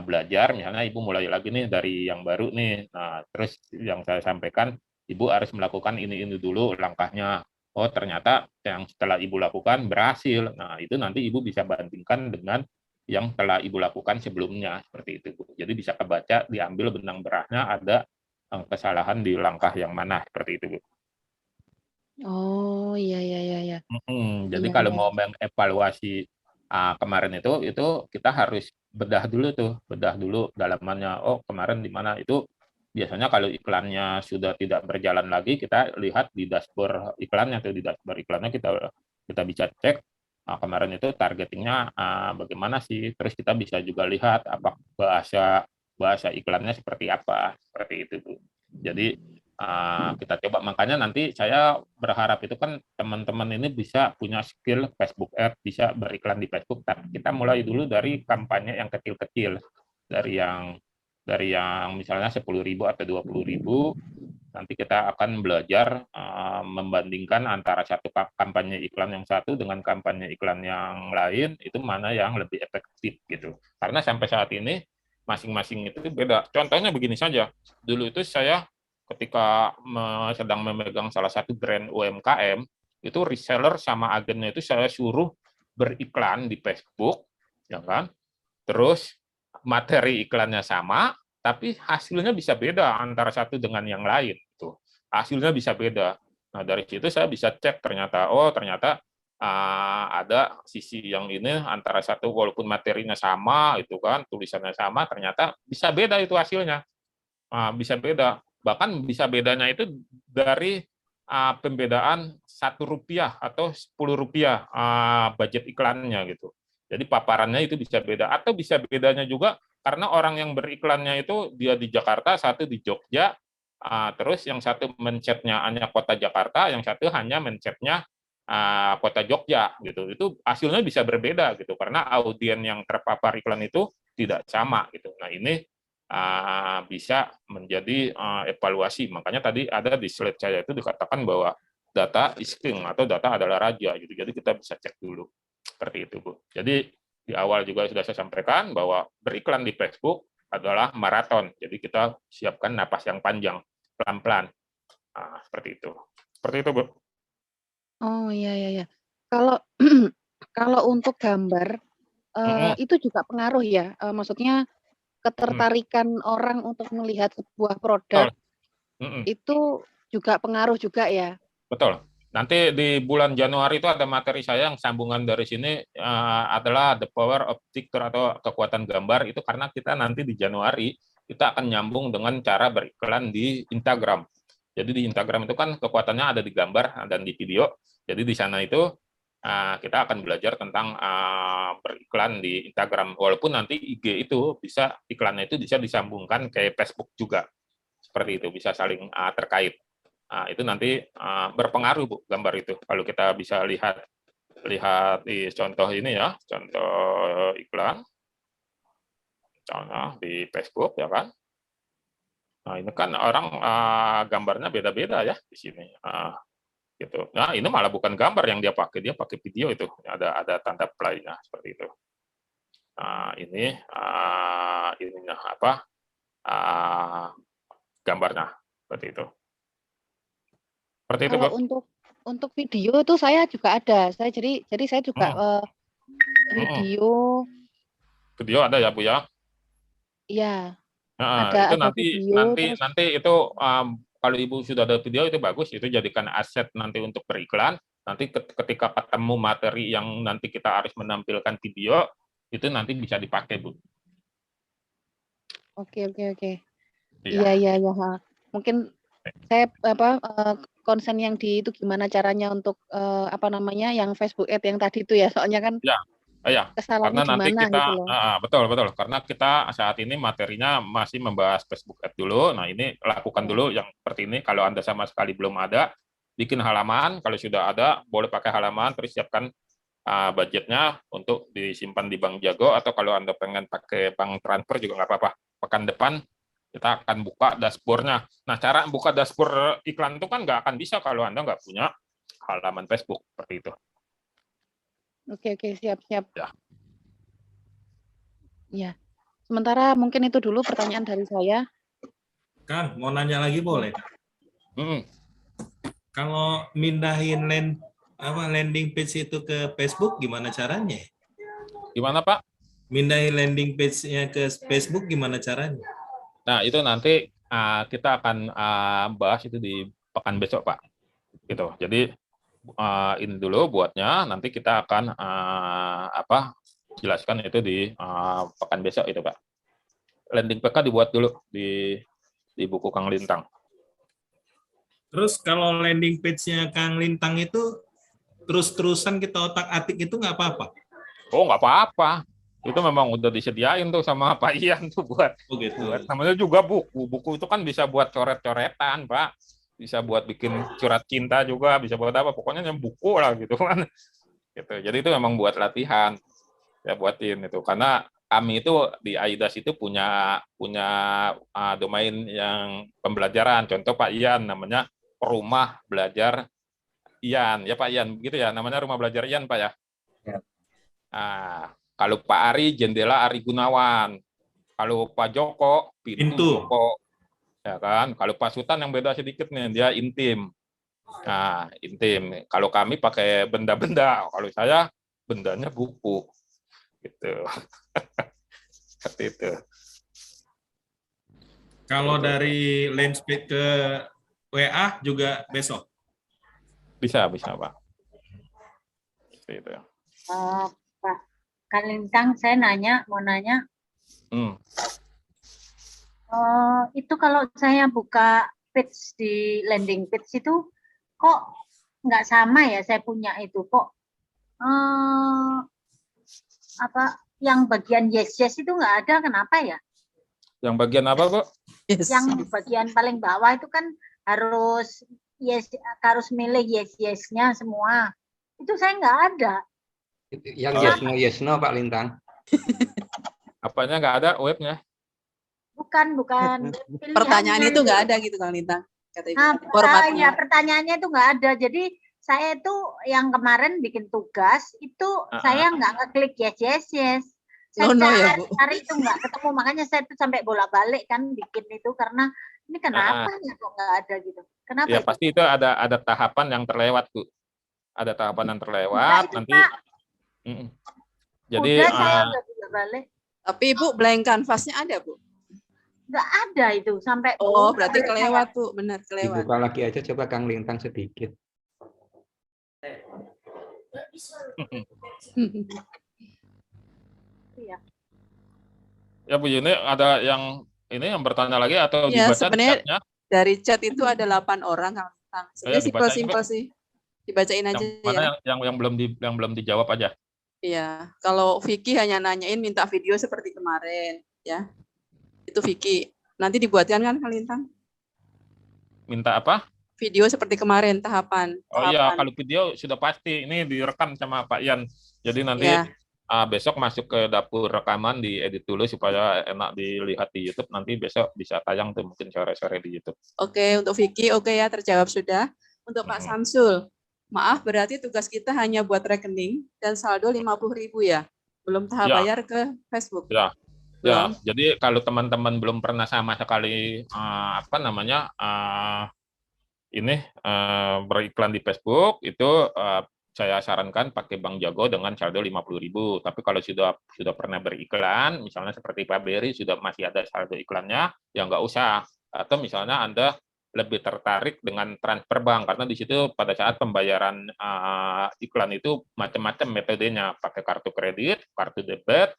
belajar, misalnya Ibu mulai lagi nih dari yang baru nih, nah terus yang saya sampaikan Ibu harus melakukan ini dulu langkahnya, oh ternyata yang setelah Ibu lakukan berhasil, nah itu nanti Ibu bisa bandingkan dengan yang telah Ibu lakukan sebelumnya, seperti itu Bu. Jadi bisa kebaca, diambil benang merahnya ada kesalahan di langkah yang mana, seperti itu Bu. Oh iya. Jadi kalau mau mengevaluasi kemarin itu kita harus bedah dulu dalamannya. Oh kemarin di mana itu biasanya kalau iklannya sudah tidak berjalan lagi, kita lihat di dashboard iklannya atau di dashboard iklannya kita bisa cek kemarin itu targetingnya bagaimana sih. Terus kita bisa juga lihat apa bahasa bahasa iklannya seperti apa, seperti itu Bu. Jadi kita coba, makanya nanti saya berharap itu kan teman-teman ini bisa punya skill Facebook Ads, bisa beriklan di Facebook, tapi kita mulai dulu dari kampanye yang kecil-kecil, dari yang misalnya 10.000 atau 20.000. Nanti kita akan belajar membandingkan antara satu kampanye iklan yang satu dengan kampanye iklan yang lain, itu mana yang lebih efektif gitu. Karena sampai saat ini masing-masing itu beda. Contohnya begini saja, dulu itu saya ketika sedang memegang salah satu brand UMKM, itu reseller sama agennya itu saya suruh beriklan di Facebook, ya kan? Terus materi iklannya sama, tapi hasilnya bisa beda antara satu dengan yang lain. Tuh, hasilnya bisa beda. Nah, dari situ saya bisa cek ternyata, ternyata ada sisi yang ini antara satu walaupun materinya sama, itu kan tulisannya sama, ternyata bisa beda itu hasilnya. Bisa beda. Bahkan bisa bedanya itu dari pembedaan Rp1 atau Rp10 budget iklannya gitu. Jadi paparannya itu bisa beda, atau bisa bedanya juga karena orang yang beriklannya itu dia di Jakarta, satu di Jogja, terus yang satu mencetnya hanya kota Jakarta, yang satu hanya mencetnya kota Jogja gitu. Itu hasilnya bisa berbeda gitu karena audien yang terpapar iklan itu tidak sama gitu. Nah, ini bisa menjadi evaluasi. Makanya tadi ada di slide saya itu dikatakan bahwa data is king atau data adalah raja gitu. Jadi kita bisa cek dulu. Seperti itu, Bu. Jadi di awal juga sudah saya sampaikan bahwa beriklan di Facebook adalah maraton. Jadi kita siapkan napas yang panjang, pelan-pelan. Seperti itu. Seperti itu, Bu. Oh, iya. Kalau kalau untuk gambar, itu juga pengaruh ya? Maksudnya ketertarikan orang untuk melihat sebuah produk, itu juga pengaruh juga ya? Betul. Nanti di bulan Januari itu ada materi saya yang sambungan dari sini adalah the power of picture atau kekuatan gambar. Itu karena kita nanti di Januari kita akan nyambung dengan cara beriklan di Instagram. Jadi di Instagram itu kan kekuatannya ada di gambar dan di video. Jadi di sana itu kita akan belajar tentang beriklan di Instagram. Walaupun nanti IG itu bisa iklannya itu bisa disambungkan ke Facebook juga. Seperti itu, bisa saling terkait. Itu nanti berpengaruh Bu, gambar itu. Kalau kita bisa lihat di contoh ini ya, contoh iklan, contoh di Facebook ya kan. Nah ini kan orang gambarnya beda-beda ya di sini. Gitu. Nah ini malah bukan gambar yang dia pakai video itu. Ada tanda play-nya seperti itu. Nah ini ininya apa? Gambarnya seperti itu. Seperti itu, Kalau untuk video itu saya juga ada. Jadi saya juga video ada ya Bu ya? Iya. Nah, ada itu nanti itu kalau Ibu sudah ada video itu bagus, itu jadikan aset nanti untuk beriklan. Nanti ketika ketemu materi yang nanti kita harus menampilkan video, itu nanti bisa dipakai Bu. Oke. Iya. Mungkin saya konsen yang di itu gimana caranya untuk yang Facebook Ad yang tadi itu ya, soalnya kan kesalahannya karena nanti kita gitu loh. betul karena kita saat ini materinya masih membahas Facebook Ad dulu. Nah ini lakukan dulu yang seperti ini. Kalau Anda sama sekali belum ada, bikin halaman. Kalau sudah ada boleh pakai halaman, terus siapkan budgetnya untuk disimpan di Bank Jago, atau kalau Anda pengen pakai bank transfer juga nggak apa-apa. Pekan depan kita akan buka dashboard-nya. Nah, cara buka dashboard iklan itu kan nggak akan bisa kalau Anda nggak punya halaman Facebook, seperti itu. Oke, siap. Ya. Sementara mungkin itu dulu pertanyaan dari saya. Kang, mau nanya lagi boleh? Kalau mindahin landing page itu ke Facebook, gimana caranya? Gimana, Pak? Mindahin landing page-nya ke Facebook, gimana caranya? Nah, itu nanti kita akan bahas itu di pekan besok, Pak. Gitu. Jadi ini dulu buatnya, nanti kita akan jelaskan itu di pekan besok itu, Pak. Landing PK dibuat dulu di buku Kang Lintang. Terus kalau landing page-nya Kang Lintang itu terus-terusan kita otak-atik itu nggak apa-apa? Oh, nggak apa-apa. Itu memang udah disediain tuh sama Pak Ian tuh buat namanya juga buku. Buku itu kan bisa buat coret-coretan, Pak. Bisa buat bikin surat cinta juga, bisa buat apa. Pokoknya yang buku lah gitu kan. Gitu. Jadi itu memang buat latihan. Ya buatin itu. Karena kami itu di AIDAS itu punya domain yang pembelajaran. Contoh Pak Ian namanya Rumah Belajar Ian. Ya Pak Ian, begitu ya. Namanya Rumah Belajar Ian, Pak ya. Nah, kalau Pak Ari, Jendela Ari Gunawan. Kalau Pak Joko, Pintu Joko. Ya kan? Kalau Pak Sultan yang beda sedikit nih, dia intim. Nah, intim. Kalau kami pakai benda-benda. Kalau saya, bendanya buku. Gitu. Seperti itu. Kalau dari Landspeed ke WA juga besok? Bisa, Pak. Seperti itu. Pak Kalintang, saya mau nanya. Itu kalau saya buka page di landing page itu kok nggak sama ya, saya punya itu kok yang bagian yes itu nggak ada, kenapa ya? Yang bagian apa, Bu? Yes. Yang bagian paling bawah itu kan harus milih yes-nya semua. Itu saya nggak ada. Yang yes no Pak Lintang. Apanya nggak ada webnya? Bukan. Pertanyaan itu nggak ada gitu Kang Lintang. Ya, pertanyaannya itu nggak ada. Jadi saya itu yang kemarin bikin tugas itu saya nggak ngeklik yes. Saya cari itu nggak ketemu, makanya saya tuh sampai bolak-balik kan bikin itu karena ini kenapa ya kok nggak ada gitu? Kenapa? Ya pasti itu ada tahapan yang terlewat, Bu. Ada tahapan yang terlewat nanti. Jadi saya udah bolak-balik. Tapi Ibu blank canvas-nya ada, Bu? Nggak ada itu sampai. Oh, berarti kelewat, Bu. Benar, kelewat. Dibuka lagi aja coba Kang Lintang sedikit. Ya Bu Yuni, ada yang bertanya lagi atau ya, dibaca sebenarnya dari chat itu ada 8 orang Kang Lintang. Sebenarnya simpel sih. Dibacain aja yang belum dijawab aja. Iya, kalau Vicky hanya nanyain minta video seperti kemarin, ya. Itu Vicky. Nanti dibuatkan kan Kang Lintang? Minta apa? Video seperti kemarin, tahapan. Oh iya, kalau video sudah pasti. Ini direkam sama Pak Ian. Jadi nanti besok masuk ke dapur rekaman, diedit dulu supaya enak dilihat di YouTube. Nanti besok bisa tayang tuh mungkin sore-sore di YouTube. Oke, untuk Vicky, ya terjawab sudah. Untuk Pak Samsul, maaf berarti tugas kita hanya buat rekening dan saldo 50.000 ya? Belum tahap bayar ke Facebook? Ya, jadi kalau teman-teman belum pernah sama sekali beriklan di Facebook itu saya sarankan pakai Bank Jago dengan saldo 50.000. Tapi kalau sudah pernah beriklan, misalnya seperti Pak Beri sudah masih ada saldo iklannya, ya nggak usah. Atau misalnya Anda lebih tertarik dengan transfer bank karena di situ pada saat pembayaran iklan itu macam-macam metodenya, pakai kartu kredit, kartu debit,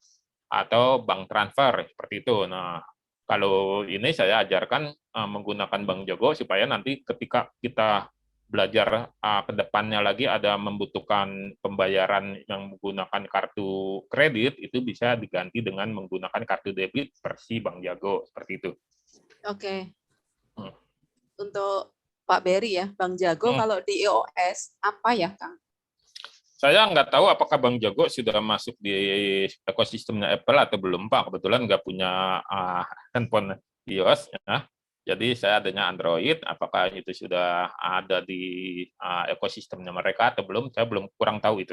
atau bank transfer seperti itu. Nah, kalau ini saya ajarkan menggunakan Bank Jago supaya nanti ketika kita belajar ke depannya lagi ada membutuhkan pembayaran yang menggunakan kartu kredit, itu bisa diganti dengan menggunakan kartu debit versi Bank Jago seperti itu. Oke. Untuk Pak Beri ya, Bank Jago kalau di iOS apa ya, Kang? Saya nggak tahu apakah Bank Jago sudah masuk di ekosistemnya Apple atau belum, Pak. Kebetulan nggak punya handphone iOS, ya. Jadi saya adanya Android. Apakah itu sudah ada di ekosistemnya mereka atau belum? Saya kurang tahu itu.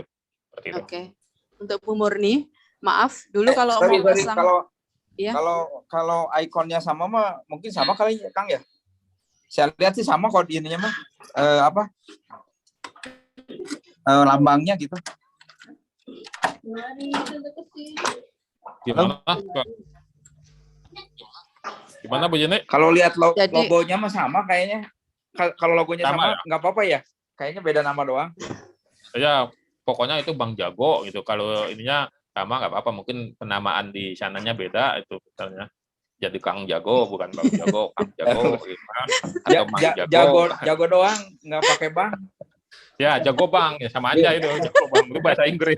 Oke. Untuk Bu Murni, maaf dulu kalau mau pasang. Kalau ikonnya sama mah mungkin sama kali ya, Kang ya. Saya lihat sih sama kok di ininya mah lambangnya gitu. Gimana Bu Jene? Kalau lihat logonya mah sama kayaknya. Kalau logonya sama nggak apa-apa ya. Kayaknya beda nama doang. Ya pokoknya itu Bank Jago gitu. Kalau ininya sama nggak apa-apa. Mungkin penamaan di sananya beda itu misalnya. Jadi Kang Jago bukan Bang Jago, Kang Jago. Jago doang, nggak pakai bank. Ya, Jago Bang, ya sama aja itu. Jago Bang itu bahasa Inggris.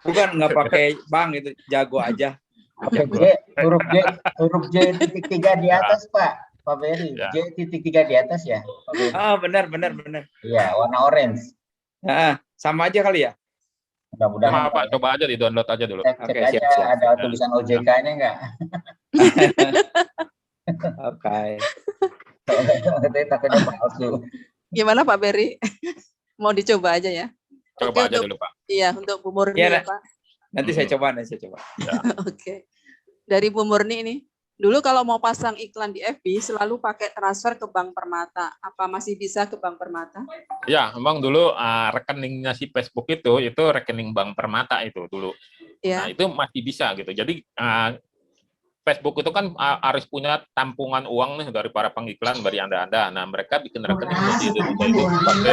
Bukan nggak pakai bank itu, jago aja. Huruf J titik 3 di atas Pak Beri. Ya. J titik 3 di atas ya, Pak Beri. Ah, benar. Iya, warna orange. Nah, sama aja kali ya. Mudah-mudahan Pak, coba aja di-download aja dulu. cek Oke, aja siap. ada tulisan OJK-nya enggak? Oke. Takutnya palsu. Gimana Pak Beri? Mau dicoba aja ya? Coba aja dulu, Pak. Iya, untuk Bu Murni Iya, ya, Pak. Nanti saya coba. Ya. Oke. Dari Bu Murni ini. Dulu kalau mau pasang iklan di FB selalu pakai transfer ke Bank Permata. Apa masih bisa ke Bank Permata? Ya, memang dulu rekeningnya si Facebook itu rekening Bank Permata itu dulu. Ya. Nah, itu masih bisa gitu. Jadi Facebook itu kan harus punya tampungan uang nih dari para pengiklan, dari Anda. Nah, mereka bikin rekening di Indonesia itu pakai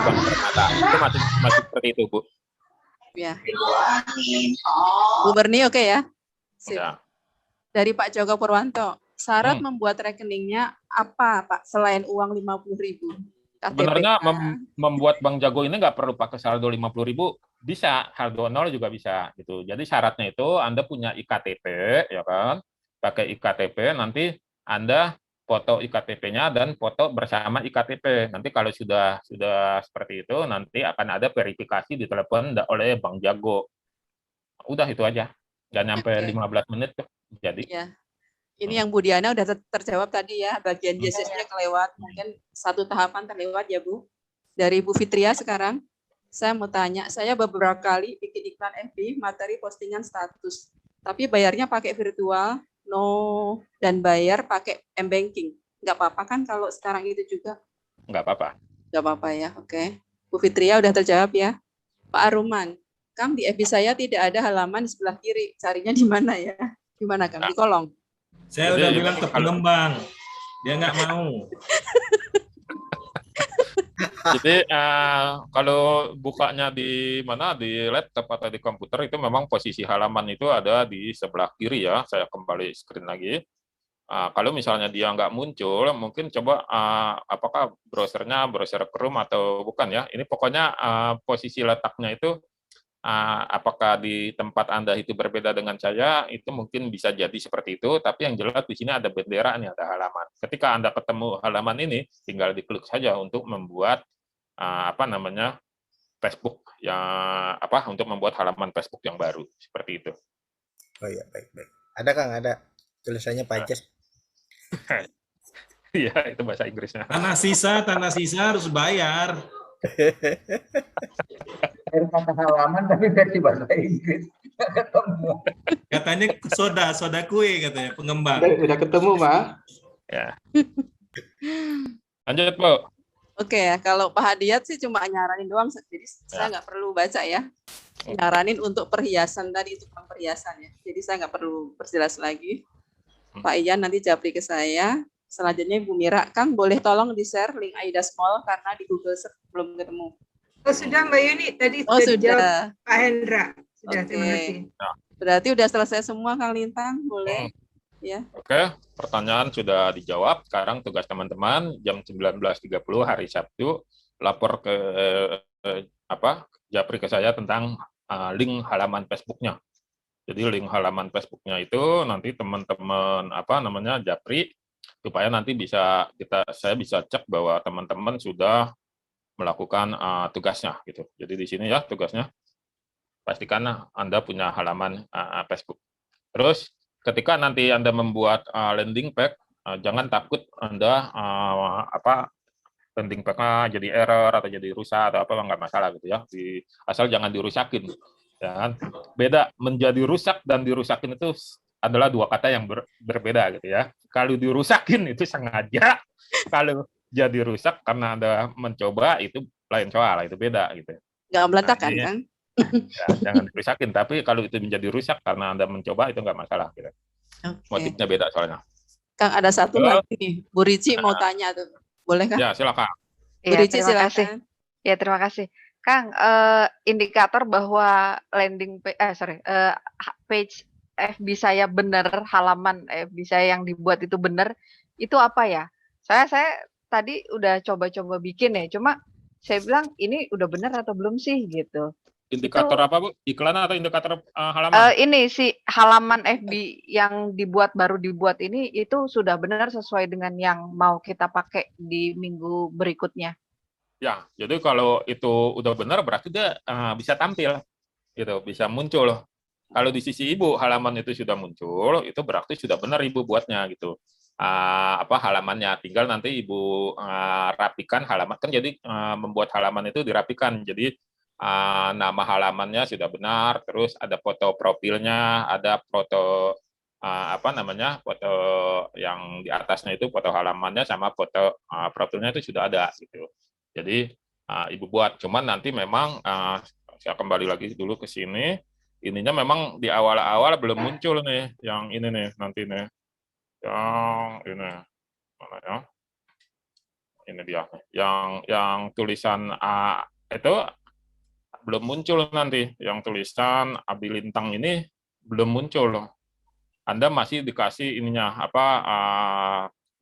Bank Permata. Itu masih seperti itu, Bu. Ya. Bu Murni oke ya? Sip. Ya. Dari Pak Joko Purwanto, syarat membuat rekeningnya apa Pak selain uang 50.000? Sebenarnya membuat Bank Jago ini nggak perlu pakai saldo 50.000, bisa saldo 0 juga bisa gitu. Jadi syaratnya itu Anda punya IKTP ya kan, pakai IKTP, nanti Anda foto IKTP-nya dan foto bersama IKTP. Nanti kalau sudah seperti itu, nanti akan ada verifikasi di telepon oleh Bank Jago. Udah itu aja, nggak nyampe 15 menit tuh. Jadi ya. Ini yang Bu Diana udah terjawab tadi ya, bagian JSS-nya kelewat, mungkin satu tahapan terlewat ya Bu. Dari Bu Fitria sekarang, saya mau tanya, saya beberapa kali bikin iklan FB, materi postingan status, tapi bayarnya pakai virtual, dan bayar pakai M-Banking. Nggak apa-apa kan kalau sekarang itu juga? nggak apa-apa. Nggak apa-apa ya, oke. Bu Fitria udah terjawab ya. Pak Aruman, Kang di FB saya tidak ada halaman di sebelah kiri, carinya di mana ya? Gimana Kang? Di kolong? Saya udah bilang ke pengembang, dia nggak mau. Jadi kalau bukanya di mana, di laptop atau di komputer, itu memang posisi halaman itu ada di sebelah kiri ya. Saya kembali screen lagi. Kalau misalnya dia nggak muncul, mungkin coba apakah browsernya browser Chrome atau bukan ya. Ini pokoknya posisi letaknya itu apakah di tempat Anda itu berbeda dengan saya, itu mungkin bisa jadi seperti itu, tapi yang jelas di sini ada bendera, ini ada halaman. Ketika Anda ketemu halaman ini, tinggal diklik saja untuk membuat Facebook yang untuk membuat halaman Facebook yang baru, seperti itu. Oh iya, baik. Ada Kang, ada tulisannya pajak. Iya, itu bahasa Inggrisnya. Tanah sisa harus bayar. Kata halaman tapi versi bahasa Inggris. Katanya soda kue katanya pengembang. Udah ketemu, Pak. Ya. Lanjut, Bu. Oke ya, kalau Pak Hadiat sih cuma nyaranin doang, jadi saya nggak perlu baca ya. Nyaranin untuk perhiasan tadi, itu tukang perhiasan ya. Jadi saya nggak perlu perjelas lagi. Pak Ian nanti japri ke saya. Selanjutnya Bu Mira, Kang boleh tolong di-share link Aida Small karena di Google Search belum ketemu. Oh sudah Mbak Yuni, tadi sudah. Pak Hendra. Sudah, terima kasih. Berarti udah selesai semua Kang Lintang, boleh. Ya. Oke, pertanyaan sudah dijawab. Sekarang tugas teman-teman jam 19.30 hari Sabtu lapor ke japri ke saya tentang link halaman Facebook-nya. Jadi link halaman Facebook-nya itu nanti teman-teman japri supaya nanti saya bisa cek bahwa teman-teman sudah melakukan tugasnya gitu. Jadi di sini ya tugasnya, pastikan Anda punya halaman Facebook. Terus ketika nanti Anda membuat landing page, jangan takut Anda landing page-nya jadi error atau jadi rusak atau apa, nggak masalah gitu ya. Asal jangan dirusakin. Ya kan? Beda menjadi rusak dan dirusakin itu adalah dua kata yang berbeda gitu ya. Kalau dirusakin itu sengaja, kalau jadi rusak karena Anda mencoba itu lain soal, itu beda gitu. Nggak meletakkan kan? Ya, jangan dirusakin, tapi kalau itu menjadi rusak karena Anda mencoba itu nggak masalah gitu. Okay. Motifnya beda soalnya. Kang ada satu lagi nih, Bu Rici mau tanya tuh. Boleh kan? Ya, silakan. Bu Rici silakan. Ya, terima kasih. Kang, indikator bahwa page FB saya benar, halaman FB saya yang dibuat itu benar, itu apa ya? Saya tadi udah coba-coba bikin ya, cuma saya bilang ini udah benar atau belum sih gitu. Indikator apa, Bu? Iklan atau indikator halaman? Ini si halaman FB yang baru dibuat ini itu sudah benar sesuai dengan yang mau kita pakai di minggu berikutnya. Ya, jadi kalau itu udah benar berarti dia bisa tampil, gitu, bisa muncul. Kalau di sisi Ibu halaman itu sudah muncul, itu berarti sudah benar Ibu buatnya gitu. Halamannya, tinggal nanti Ibu rapikan halaman, kan jadi membuat halaman itu dirapikan. Jadi nama halamannya sudah benar, terus ada foto profilnya, ada foto foto yang di atasnya itu foto halamannya sama foto profilnya itu sudah ada gitu. Jadi Ibu buat, cuman nanti memang saya kembali lagi dulu ke sini, ininya memang di awal-awal belum muncul nih, yang ini nih nanti nih, yang ini mana ya? Ini dia, yang tulisan itu belum muncul nanti, yang tulisan Abilintang ini belum muncul. Anda masih dikasih ininya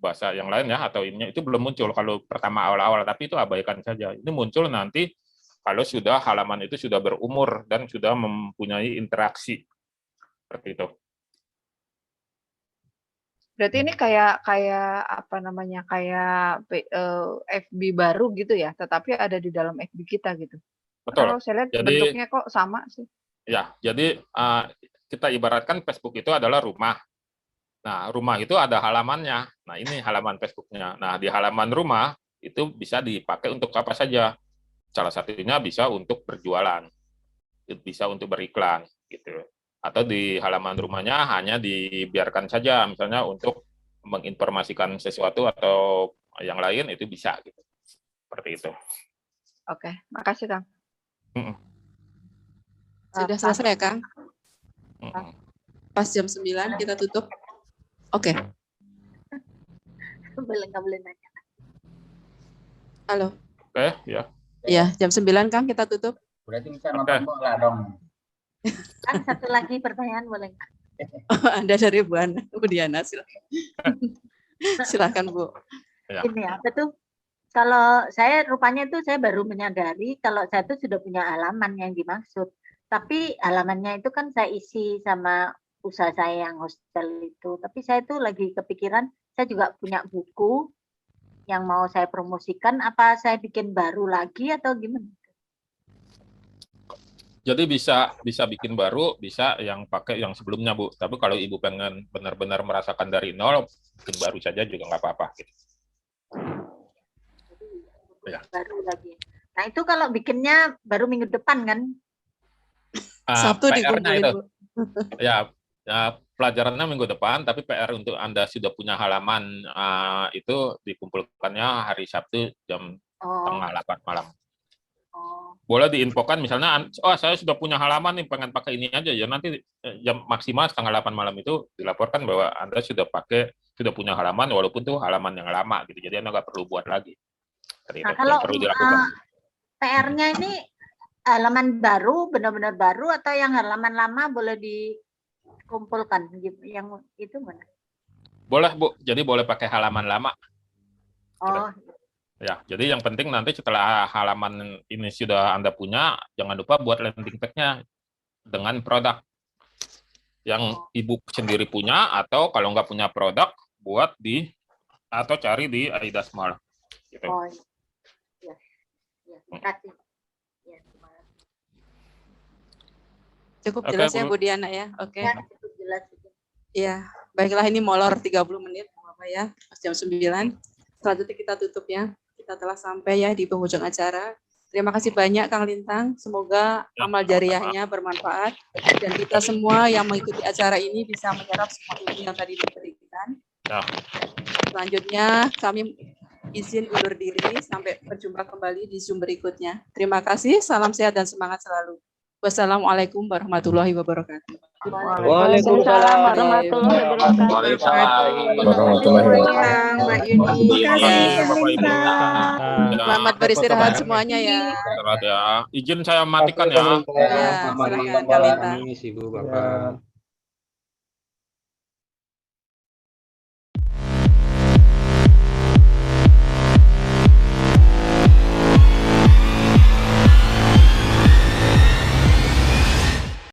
bahasa yang lain ya, atau ininya itu belum muncul kalau pertama awal-awal, tapi itu abaikan saja. Ini muncul nanti kalau sudah halaman itu sudah berumur dan sudah mempunyai interaksi seperti itu. Berarti ini kayak FB baru gitu ya, tetapi ada di dalam FB kita gitu. Betul. Kalau saya lihat Jadi, bentuknya kok sama sih. Ya, jadi kita ibaratkan Facebook itu adalah rumah. Nah, rumah itu ada halamannya. Nah, ini halaman Facebooknya. Nah, di halaman rumah itu bisa dipakai untuk apa saja. Salah satunya bisa untuk berjualan, bisa untuk beriklan, gitu. Atau di halaman rumahnya hanya dibiarkan saja, misalnya untuk menginformasikan sesuatu atau yang lain itu bisa, gitu. Seperti itu. Oke, makasih Kang. Sudah selesai ya, Kang? Pas jam 9 kita tutup. Oke. Nggak boleh nanya. Halo. Oke, ya. Iya, jam 9 Kang kita tutup. Berarti bisa nonton bola dong. Kan satu lagi pertanyaan boleh nggak? Anda dari Bu Diana, silakan. Silakan Bu. Ini apa tuh? Kalau saya rupanya tuh saya baru menyadari kalau saya tuh sudah punya halaman yang dimaksud. Tapi halamannya itu kan saya isi sama usaha saya yang hostel itu. Tapi saya tuh lagi kepikiran, saya juga punya buku yang mau saya promosikan. Apa saya bikin baru lagi atau gimana? Jadi bisa bikin baru, bisa yang pakai yang sebelumnya, Bu. Tapi kalau Ibu pengen benar-benar merasakan dari nol, bikin baru saja juga nggak apa-apa. Gitu. Ya. Baru lagi. Nah itu kalau bikinnya baru minggu depan kan? Sabtu PR-nya itu. Ya, pelajarannya minggu depan, tapi PR untuk Anda sudah punya halaman itu dikumpulkannya hari Sabtu jam setengah 8 malam. Boleh diinfokan misalnya, saya sudah punya halaman nih, pengen pakai ini aja ya, nanti jam maksimal setengah 8 malam itu dilaporkan bahwa Anda sudah punya halaman walaupun tuh halaman yang lama gitu, jadi Anda nggak perlu buat lagi. Nah, kalau PR-nya ini halaman baru, benar-benar baru, atau yang halaman lama boleh dikumpulkan gitu, yang itu mana? Boleh Bu, jadi boleh pakai halaman lama. Oh. Ya, jadi yang penting nanti setelah halaman ini sudah Anda punya, jangan lupa buat landing page-nya dengan produk yang Ibu sendiri punya, atau kalau nggak punya produk, buat atau cari di Aida Small. Gitu. Oh, ya. Terima kasih. Cukup jelas ya Bu Diana ya. Oke. Ya, cukup jelas. Iya, baiklah ini molor 30 menit Bapak ya, jam 9. Selanjutnya kita tutup ya. Kita telah sampai ya di penghujung acara. Terima kasih banyak Kang Lintang. Semoga amal jariahnya bermanfaat dan kita semua yang mengikuti acara ini bisa menyerap semua ilmu yang tadi diberikan. Selanjutnya kami izin undur diri sampai berjumpa kembali di Zoom berikutnya. Terima kasih, salam sehat dan semangat selalu. Wassalamualaikum warahmatullahi wabarakatuh. Waalaikumsalam warahmatullahi wabarakatuh. Mbak Yuni. Selamat beristirahat semuanya ya. Izin saya matikan ya. Ya, silakan Kak Lintang. Ibu Bapak.